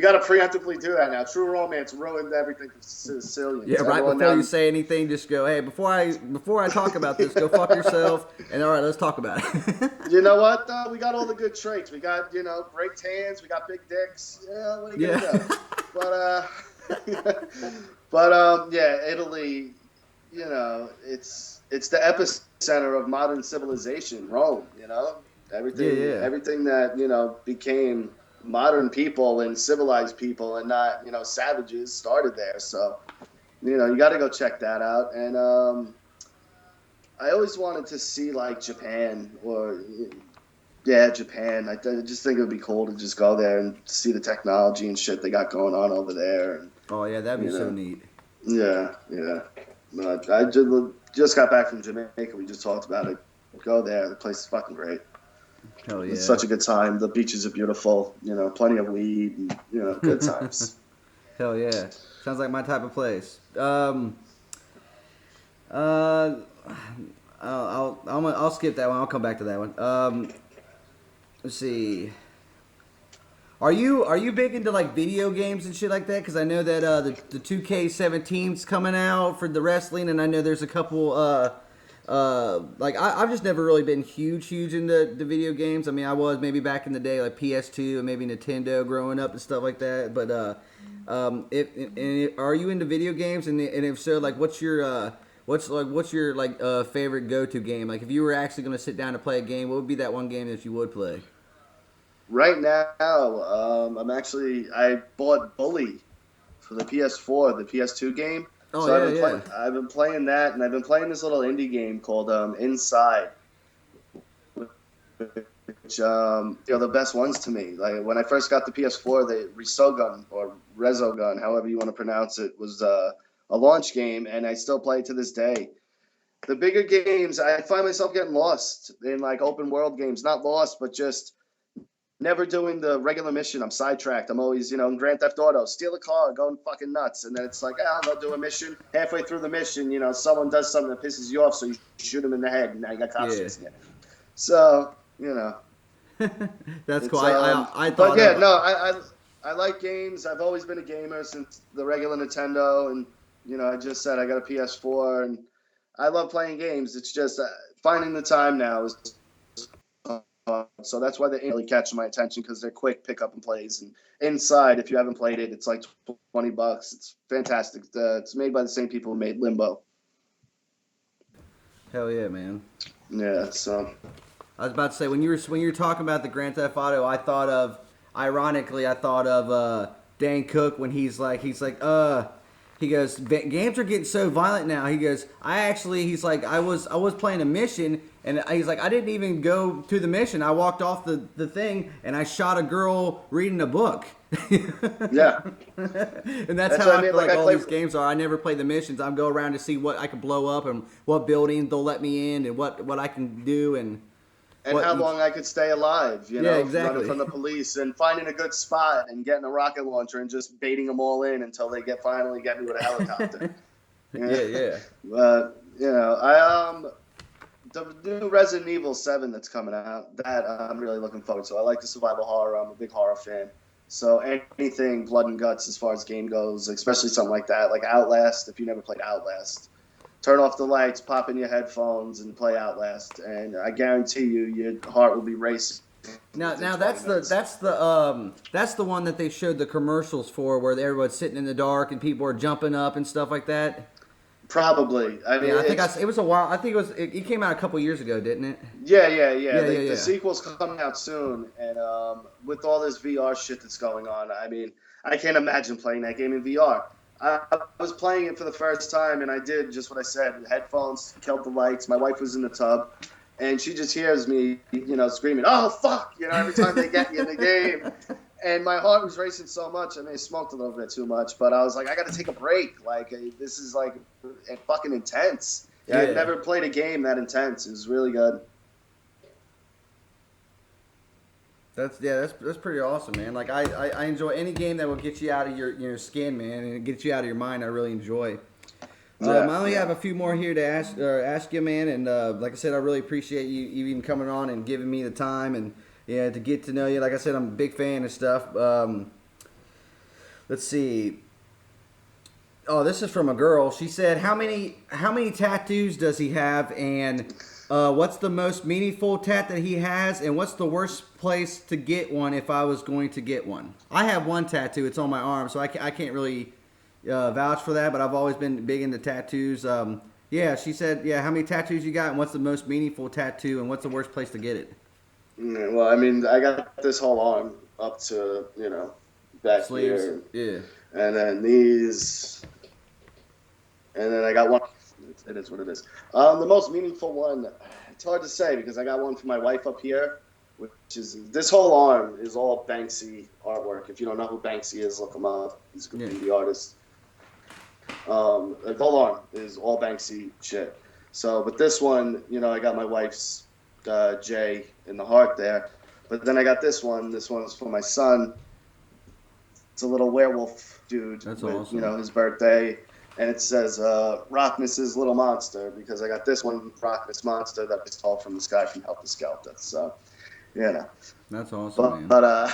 got to preemptively do that now. True Romance ruined everything for Sicilians. Yeah, right before you say anything, just go, hey, before I talk about this, go fuck yourself. And all right, let's talk about it. You know what? We got all the good traits. We got, great tans. We got big dicks. Yeah, what are you gonna do? But yeah, Italy. It's the epicenter of modern civilization. Rome. Everything that became modern people and civilized people and not savages started there. So you got to go check that out. And I always wanted to see like Japan Japan. I just think it would be cool to just go there and see the technology and shit they got going on over there. And, oh yeah, that'd be so neat. Yeah. But I just got back from Jamaica. We just talked about it. Go there. The place is fucking great. Hell yeah. It's such a good time. The beaches are beautiful. Plenty of weed and good times. Hell yeah. Sounds like my type of place. I'll skip that one. I'll come back to that one. Let's see. Are you big into like video games and shit like that? Because I know that the 2K17's coming out for the wrestling, and I know there's a couple. I've just never really been huge into the video games. I mean, I was maybe back in the day like PS2 and maybe Nintendo growing up and stuff like that. But are you into video games? And if so, like, what's your favorite go-to game? Like, if you were actually going to sit down to play a game, what would be that one game that you would play? Right now, I bought Bully for the PS4, the PS2 game. Oh, so I've been playing that, and I've been playing this little indie game called Inside, which the best ones to me. Like when I first got the PS4, the Resogun, however you want to pronounce it, was a launch game, and I still play it to this day. The bigger games, I find myself getting lost in like open world games. Not lost, but just never doing the regular mission. I'm sidetracked. I'm always, in Grand Theft Auto, steal a car, going fucking nuts. And then it's like, they'll do a mission. Halfway through the mission, someone does something that pisses you off, so you shoot them in the head. And now you got cops chasing you. So, That's cool. I like games. I've always been a gamer since the regular Nintendo. And, I just said I got a PS4. And I love playing games. It's just finding the time now is so that's why they really catch my attention, because they're quick pick up and plays. And Inside, if you haven't played it, it's like $20. It's fantastic. It's made by the same people who made Limbo. Hell yeah, man. Yeah. So I was about to say when you were talking about the Grand Theft Auto, I thought of Dan Cook when he's like he goes, games are getting so violent now. He goes, I was playing a mission, and he's like, I didn't even go to the mission. I walked off the thing, and I shot a girl reading a book. Yeah. And that's how I feel like all these games are. I never play the missions. I go around to see what I can blow up and what buildings they'll let me in and what I can do and how long I could stay alive, Yeah, exactly. Running from the police and finding a good spot and getting a rocket launcher and just baiting them all in until they finally get me with a helicopter. Yeah. But, the new Resident Evil 7 that's coming out, that I'm really looking forward to. I like the survival horror. I'm a big horror fan. So anything blood and guts as far as game goes, especially something like that, like Outlast. If you never played Outlast, turn off the lights, pop in your headphones, and play Outlast, and I guarantee you, your heart will be racing. Now that's the one that they showed the commercials for, where everyone's sitting in the dark and people are jumping up and stuff like that. Probably. I mean, Yeah, it was a while. I think it came out a couple years ago, didn't it? Yeah. Yeah. The sequel's coming out soon, and with all this VR shit that's going on, I mean, I can't imagine playing that game in VR. I was playing it for the first time, and I did just what I said. Headphones, killed the lights. My wife was in the tub, and she just hears me, screaming, "Oh fuck!" Every time they get you in the game. And my heart was racing so much. I mean, I smoked a little bit too much, but I was like, I got to take a break. Like, this is like fucking intense. Yeah. I've never played a game that intense. It was really good. That's pretty awesome, man. Like I enjoy any game that will get you out of your skin, man, and get you out of your mind. I really enjoy. I only have a few more here to ask you, man. And like I said, I really appreciate you even coming on and giving me the time and to get to know you. Like I said, I'm a big fan of stuff. Let's see. Oh, this is from a girl. She said, "How many tattoos does he have, and what's the most meaningful tat that he has, and what's the worst place to get one if I was going to get one?" I have one tattoo. It's on my arm, so I can't really vouch for that, but I've always been big into tattoos. She said, how many tattoos you got, and what's the most meaningful tattoo, and what's the worst place to get it? Well, I mean, I got this whole arm up to, back Sleeves. here. Yeah. And then these. And then I got one. It is what it is. The most meaningful one, it's hard to say because I got one for my wife up here, which is, this whole arm is all Banksy artwork. If you don't know who Banksy is, look him up. He's a graffiti artist. The whole arm is all Banksy shit. So, but this one, I got my wife's J in the heart there. But then I got this one. This one's for my son. It's a little werewolf dude. That's with, awesome. His birthday. And it says Rockness's Little Monster, because I got this one, Rockness Monster, that I stole from this guy from Helter Skelter. So, That's awesome, man.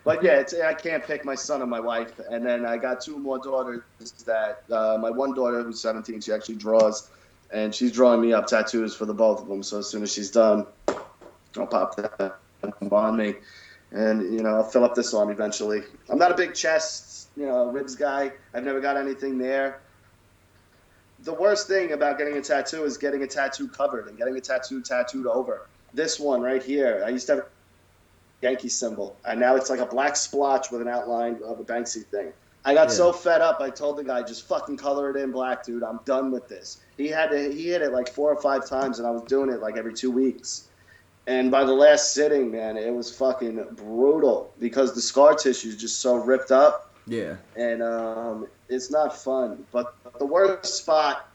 But yeah, I can't pick my son or my wife. And then I got two more daughters that my one daughter, who's 17, she actually draws. And she's drawing me up tattoos for the both of them. So as soon as she's done, I'll pop that on me. And, I'll fill up this arm eventually. I'm not a big chest, ribs guy. I've never got anything there. The worst thing about getting a tattoo is getting a tattoo covered and getting a tattoo tattooed over. This one right here, I used to have a Yankee symbol. And now it's like a black splotch with an outline of a Banksy thing. I got so fed up, I told the guy, just fucking color it in black, dude. I'm done with this. He hit it like 4 or 5 times, and I was doing it like every 2 weeks. And by the last sitting, man, it was fucking brutal because the scar tissue is just so ripped up. Yeah. And it's not fun. But the worst spot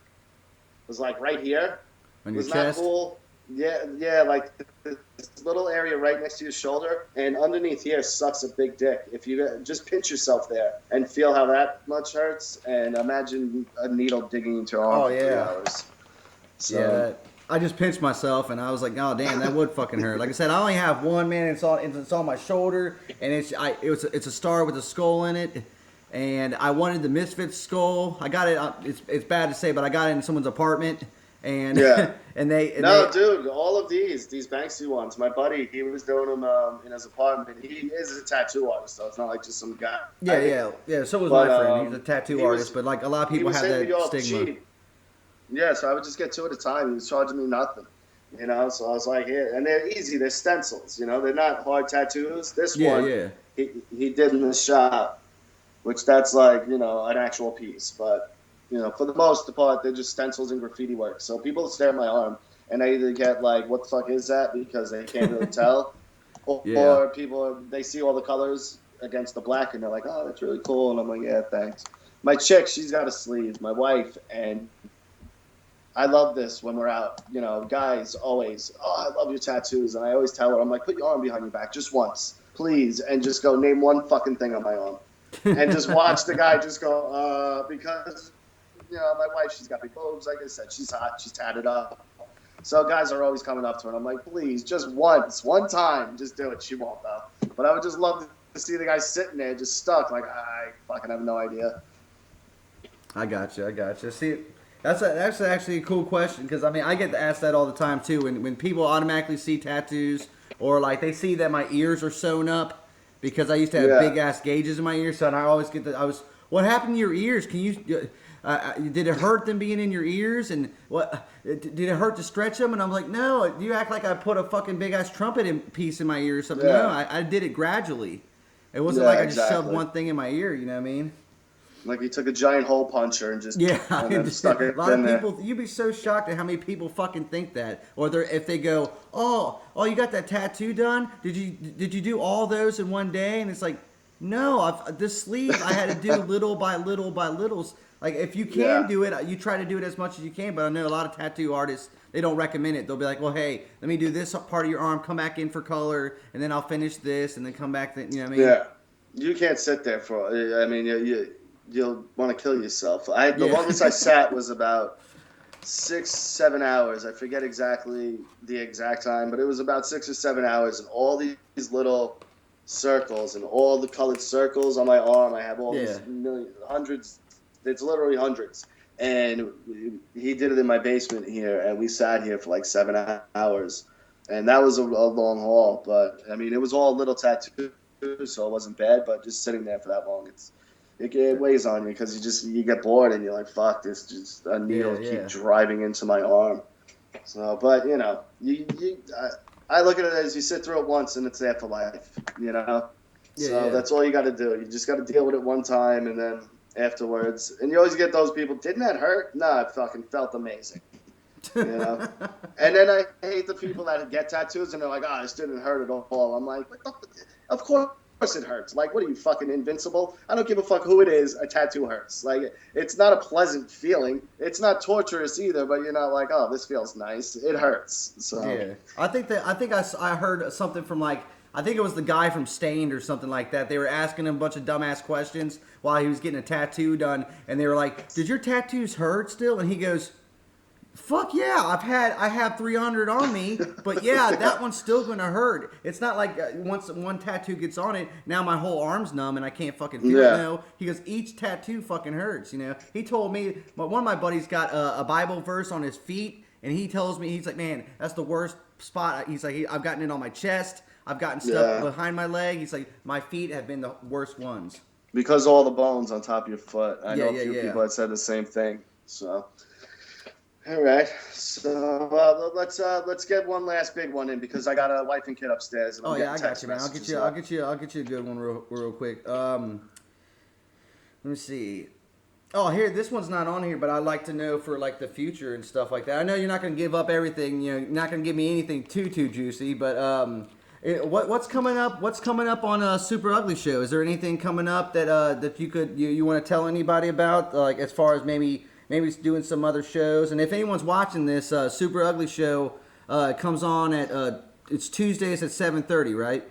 was like right here. On your chest? Not cool. Yeah, like this little area right next to your shoulder, and underneath here sucks a big dick. If you just pinch yourself there and feel how that much hurts, and imagine a needle digging into your arm for 3 hours. So, I just pinched myself, and I was like, "Oh damn, that would fucking hurt." Like I said, I only have one, man. It's on my shoulder, and it's a star with a skull in it, and I wanted the Misfits skull. I got it. It's bad to say, but I got it in someone's apartment, and dude, all of these Banksy ones. My buddy, he was doing them in his apartment. He is a tattoo artist, so it's not like just some guy. Yeah. So was my friend. He's a tattoo artist, but like a lot of people have that stigma. Cheap. Yeah, so I would just get 2 at a time. He was charging me nothing, So I was like, yeah, and they're easy. They're stencils, they're not hard tattoos. This one, he did in the shop, which that's like, an actual piece. But, for the most part, they're just stencils and graffiti work. So people stare at my arm, and they either get like, what the fuck is that? Because they can't really tell. Or people, they see all the colors against the black, and they're like, oh, that's really cool. And I'm like, yeah, thanks. My chick, she's got a sleeve. My wife, and I love this when we're out, guys always, I love your tattoos. And I always tell her, I'm like, put your arm behind your back just once, please. And just go name one fucking thing on my arm. And just watch the guy just go, because, my wife, she's got big boobs. Like I said, she's hot. She's tatted up. So guys are always coming up to her. And I'm like, please, just once, one time, just do it. She won't though. But I would just love see the guy sitting there just stuck. Like, I fucking have no idea. I got you. See, that's actually a cool question because I mean I get asked that all the time too. When people automatically see tattoos or like they see that my ears are sewn up because I used to have big ass gauges in my ears, so and I always get what happened to your ears? Can you? Did it hurt them being in your ears? And what did it hurt to stretch them? And I'm like, no. You act like I put a fucking big ass trumpet piece in my ear or something. Yeah. No, I did it gradually. It wasn't like I just shoved one thing in my ear. You know what I mean? Like you took a giant hole puncher and just and then stuck it a lot in of people. there. You'd be so shocked at how many people fucking think that, or if they go, oh, you got that tattoo done? Did you do all those in one day? And it's like, no, this sleeve I had to do little by little by littles. Like if you can do it, you try to do it as much as you can. But I know a lot of tattoo artists, they don't recommend it. They'll be like, well, hey, let me do this part of your arm, come back in for color, and then I'll finish this, and then come back. You know what I mean? Yeah, you can't sit there for. I mean, you'll want to kill yourself. The longest I sat was about 6-7 hours. I forget exactly the exact time, but it was about 6 or 7 hours, and all these little circles and all the colored circles on my arm. I have all these hundreds. It's literally hundreds. And he did it in my basement here, and we sat here for like 7 hours, and that was a long haul. But I mean, it was all little tattoos, so it wasn't bad. But just sitting there for that long, it weighs on you because you get bored and you're like, fuck, this just a needle keep driving into my arm. So, but you know, I look at it as you sit through it once and it's there for life, you know. That's all you got to do. You just got to deal with it one time and then afterwards. And you always get those people. Didn't that hurt? No, it fucking felt amazing. You know. And then I hate the people that get tattoos and they're like, this didn't hurt at all. I'm like, of course it hurts. Like, what are you, fucking invincible? I don't give a fuck who it is. A tattoo hurts. Like, it's not a pleasant feeling. It's not torturous either, but you're not like, oh, this feels nice. It hurts. So yeah, I think I heard something from like, I think it was the guy from Stained or something like that. They were asking him a bunch of dumbass questions while he was getting a tattoo done, and they were like, did your tattoos hurt still? And he goes, fuck yeah, I have 300 on me, but yeah, that one's still gonna hurt. It's not like once one tattoo gets on it, now my whole arm's numb and I can't fucking feel it. No, he goes, each tattoo fucking hurts. You know, he told me one of my buddies got a Bible verse on his feet, and he tells me, he's like, man, that's the worst spot. He's like, I've gotten it on my chest, I've gotten stuff behind my leg. He's like, my feet have been the worst ones because all the bones on top of your foot. I know a few people that said the same thing. So. All right, so let's get one last big one in because I got a wife and kid upstairs. And I got you, man. I'll get you a good one real quick. Let me see. Oh, here, this one's not on here, but I'd like to know for like the future and stuff like that. I know you're not gonna give up everything. You're not gonna give me anything too juicy, but what's coming up? What's coming up on Super Ugly Show? Is there anything coming up that you want to tell anybody about? Like as far as maybe doing some other shows. And if anyone's watching this, Super Ugly Show comes on at it's Tuesdays at 7:30, right?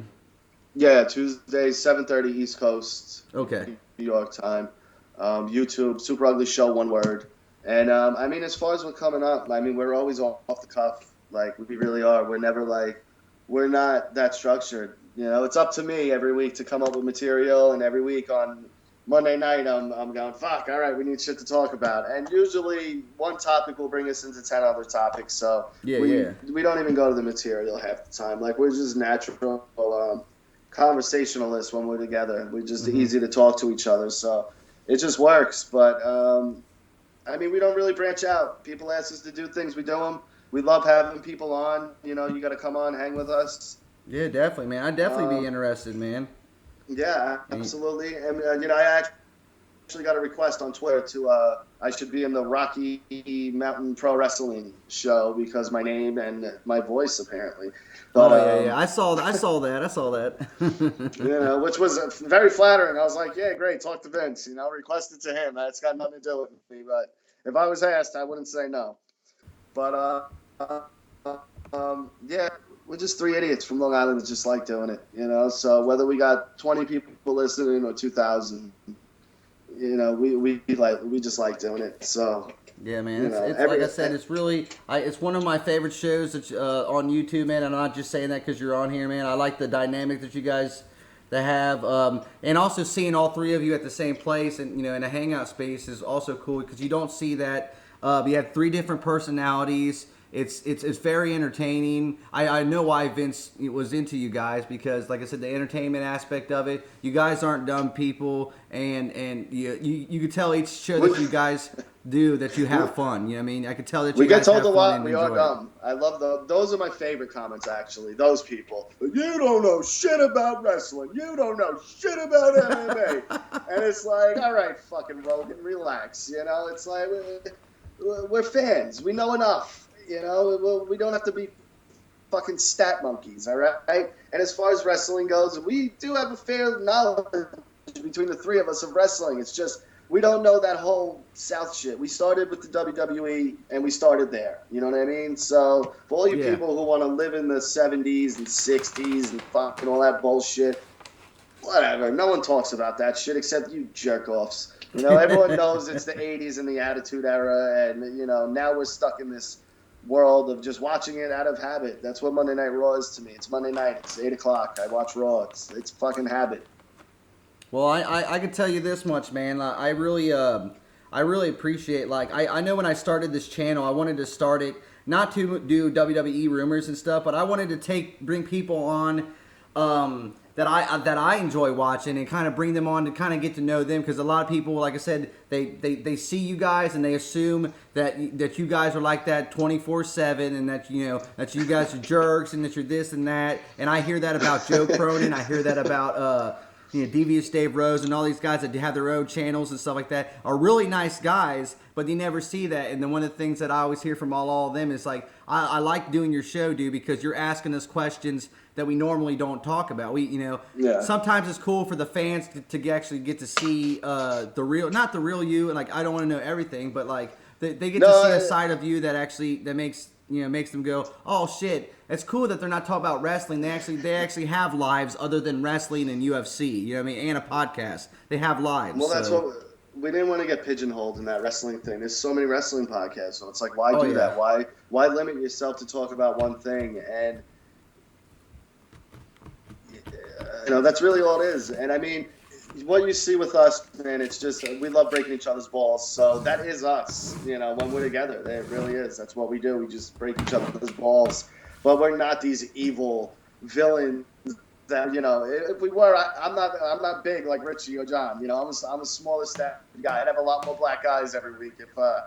Yeah, Tuesdays 7:30 East Coast. Okay. New York time. YouTube Super Ugly Show, one word. And I mean, as far as what's coming up, I mean, we're always off the cuff. Like we really are. We're never like we're not that structured. You know, it's up to me every week to come up with material, and every week on Monday night, I'm going, fuck, all right, we need shit to talk about. And usually one topic will bring us into 10 other topics. So we don't even go to the material half the time. Like, we're just natural conversationalists when we're together. We're just easy to talk to each other. So it just works. But, I mean, we don't really branch out. People ask us to do things, we do them. We love having people on. You know, you got to come on, hang with us. Yeah, definitely, man. I'd definitely be interested, man. Yeah, absolutely. And you know, I actually got a request on Twitter to I should be in the Rocky Mountain Pro Wrestling show because my name and my voice apparently. But, I saw that. You know, which was very flattering. I was like, yeah, great. Talk to Vince. You know, request it to him. That's got nothing to do with me. But if I was asked, I wouldn't say no. But yeah. We're just three idiots from Long Island that just like doing it, you know. So whether we got 20 people listening or 2,000, you know, we just like doing it. So yeah, man. It's like I said, it's really it's one of my favorite shows that's on YouTube, man. And I'm not just saying that because you're on here, man. I like the dynamic that you guys to have, and also seeing all three of you at the same place and in a hangout space is also cool because you don't see that. You have three different personalities. It's very entertaining. I know why Vince was into you guys because, like I said, the entertainment aspect of it. You guys aren't dumb people, and you can tell each show that you guys do that you have fun. You know what I mean? I could tell that you guys have fun. We get told a lot. And We are enjoy dumb. I love those are my favorite comments actually. Those people. You don't know shit about wrestling. You don't know shit about MMA. And it's like, all right, fucking Rogan, relax. It's like we're fans. We know enough. We don't have to be fucking stat monkeys, all right? And as far as wrestling goes, we do have a fair knowledge between the three of us of wrestling. It's just we don't know that whole South shit. We started with the WWE, and we started there. You know what I mean? So for all you people who want to live in the 70s and 60s and fucking all that bullshit, whatever. No one talks about that shit except you jerk-offs. Everyone knows it's the 80s and the Attitude Era, and, now we're stuck in this world of just watching it out of habit. That's what Monday Night Raw is to me. It's Monday night. It's 8 o'clock. I watch Raw. It's fucking habit. Well, I can tell you this much, man. I really appreciate. I know when I started this channel, I wanted to start it not to do WWE rumors and stuff, but I wanted to bring people on that I enjoy watching and kind of bring them on to kind of get to know them because a lot of people, like I said, they see you guys and they assume that you guys are like that 24/7 and that that you guys are jerks and that you're this and that. And I hear that about Joe Cronin. I hear that about Devious Dave Rose and all these guys that have their own channels and stuff like that are really nice guys, but you never see that. And then one of the things that I always hear from all of them is like, I like doing your show, dude, because you're asking us questions that we normally don't talk about. Sometimes it's cool for the fans to actually get to see not the real you. Like, I don't want to know everything, but like they get to see a side of you that makes them go, oh shit, it's cool that they're not talking about wrestling. They actually have lives other than wrestling and UFC. You know what I mean? And a podcast. They have lives. Well, that's what we didn't want to get pigeonholed in that wrestling thing. There's so many wrestling podcasts, so it's like, why do that? Why limit yourself to talk about one thing? And that's really all it is. And I mean, what you see with us, man, it's just we love breaking each other's balls. So that is us, when we're together. It really is. That's what we do. We just break each other's balls. But we're not these evil villains that, if we were, I'm not big like Richie or John. I'm a smaller staff guy. I'd have a lot more black eyes every week if, I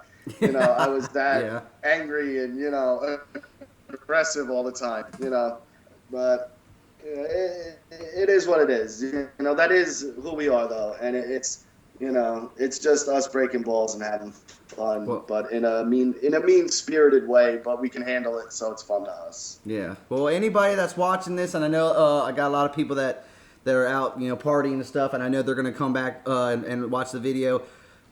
was that angry and, aggressive all the time, But it is what it is. That is who we are, though, and it's just us breaking balls and having fun, but in a mean-spirited way. But we can handle it, so it's fun to us. Yeah. Well, anybody that's watching this, and I know I got a lot of people that are out, partying and stuff, and I know they're gonna come back and watch the video.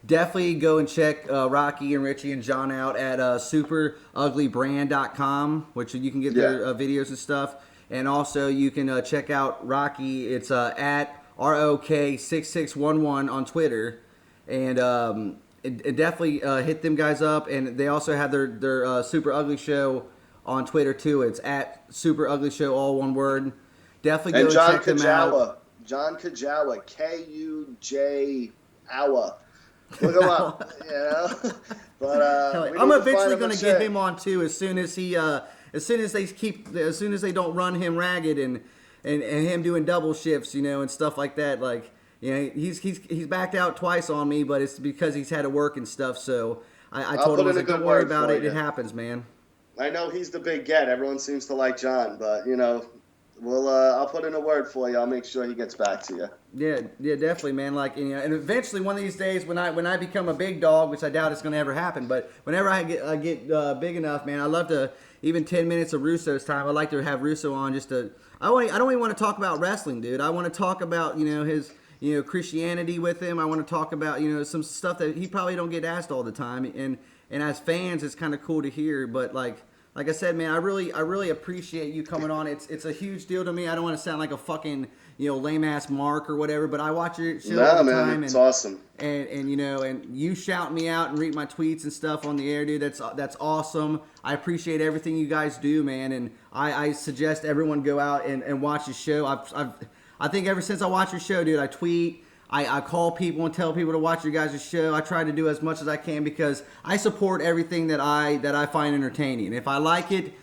Definitely go and check Rocky and Richie and John out at SuperUglyBrand.com, which you can get their videos and stuff. And also, you can check out Rocky. It's at ROK6611 on Twitter. And definitely hit them guys up. And they also have their Super Ugly Show on Twitter, too. It's at Super Ugly Show, all one word. Definitely go and check them out. John Kajawa, K-U-J Awa. Look him up, But I'm eventually going to get him on, too, as soon as he... As soon as they don't run him ragged and him doing double shifts, and stuff like that, like, he's backed out twice on me, but it's because he's had to work and stuff. So I told him, don't worry about it. It happens, man. I know he's the big get. Everyone seems to like John, but I'll put in a word for you. I'll make sure he gets back to you. Yeah, definitely, man. Like, and eventually one of these days when I become a big dog, which I doubt it's going to ever happen, but whenever I get big enough, man, I love to. Even 10 minutes of Russo's time, I'd like to have Russo on just to. I don't even want to talk about wrestling, dude. I want to talk about his Christianity with him. I want to talk about some stuff that he probably don't get asked all the time. And as fans, it's kind of cool to hear. But like I said, man, I really appreciate you coming on. It's a huge deal to me. I don't want to sound like a fucking lame ass Mark or whatever, but I watch your show all the time. It's awesome. And and you shout me out and read my tweets and stuff on the air, dude. That's awesome. I appreciate everything you guys do, man. And I suggest everyone go out and watch his show. I think ever since I watched your show, dude, I tweet, I call people and tell people to watch your guys' show. I try to do as much as I can because I support everything that I find entertaining. And if I like it,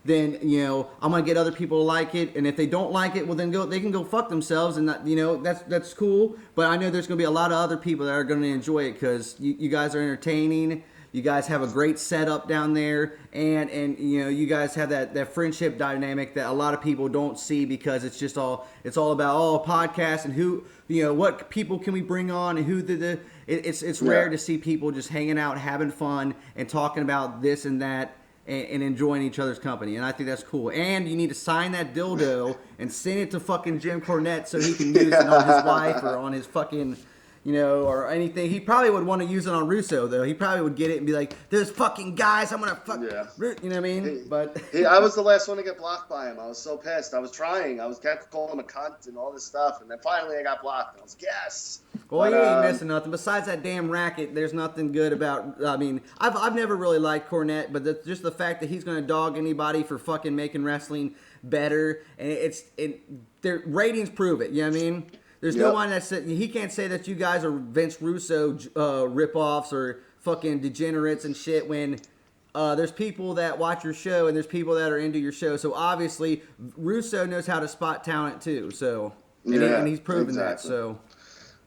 then I'm gonna get other people to like it. And if they don't like it, well then they can go fuck themselves. And that's cool. But I know there's gonna be a lot of other people that are gonna enjoy it because you guys are entertaining. You guys have a great setup down there, and you guys have that friendship dynamic that a lot of people don't see because it's all about podcasts and who what people can we bring on and who it's rare to see people just hanging out, having fun, and talking about this and that and enjoying each other's company, and I think that's cool. And you need to sign that dildo and send it to fucking Jim Cornette so he can use it on his wife or on his fucking. Or anything. He probably would want to use it on Russo, though. He probably would get it and be like, "There's fucking guys, I'm gonna fuck." Yeah. You know what I mean? I was the last one to get blocked by him. I was so pissed. I was trying. I was kept calling him a cunt and all this stuff, and then finally I got blocked. And I was like, yes. Well, you ain't missing nothing. Besides that damn racket, there's nothing good about. I mean, I've never really liked Cornette, but just the fact that he's gonna dog anybody for fucking making wrestling better, and their ratings prove it. You know what I mean? There's no one that said he can't say that you guys are Vince Russo ripoffs or fucking degenerates and shit when there's people that watch your show and there's people that are into your show. So obviously Russo knows how to spot talent too. So and he's proven that. So.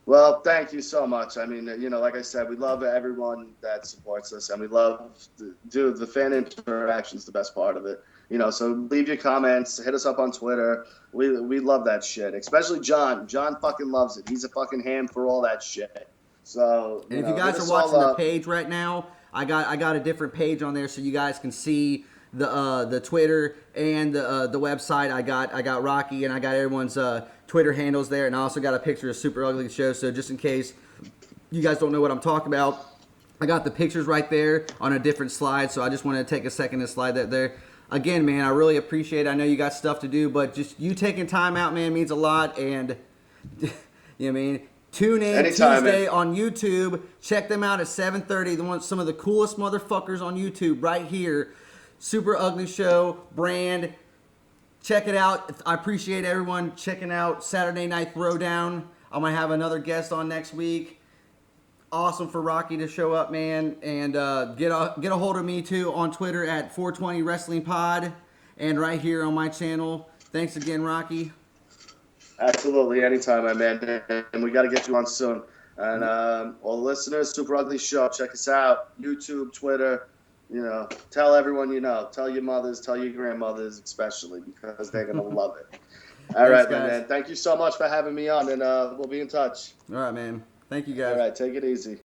Well, thank you so much. I mean, like I said, we love everyone that supports us, and we love the fan interaction's the best part of it. So leave your comments, hit us up on Twitter. We love that shit, especially John. John fucking loves it. He's a fucking ham for all that shit. So, and if you guys are watching the page right now, I got a different page on there so you guys can see the Twitter and the website. I got Rocky and I got everyone's Twitter handles there, and I also got a picture of Super Ugly Show. So just in case you guys don't know what I'm talking about, I got the pictures right there on a different slide. So I just wanted to take a second to slide that there. Again, man, I really appreciate it. I know you got stuff to do, but just you taking time out, man, means a lot. And you know what I mean? Tune in anytime, Tuesday man. On YouTube. Check them out at 7:30. Some of the coolest motherfuckers on YouTube right here. Super Ugly Show brand. Check it out. I appreciate everyone checking out Saturday Night Throwdown. I'm gonna have another guest on next week. Awesome for Rocky to show up, man, and get a hold of me too on Twitter at 420 Wrestling Pod and right here on my channel. Thanks again, Rocky. Absolutely, anytime, my man. And we got to get you on soon. And all the listeners, Super Ugly Show, check us out. YouTube, Twitter. Tell everyone you know. Tell your mothers, tell your grandmothers, especially because they're gonna love it. All right, my man. Thank you so much for having me on, and we'll be in touch. All right, man. Thank you, guys. All right, take it easy.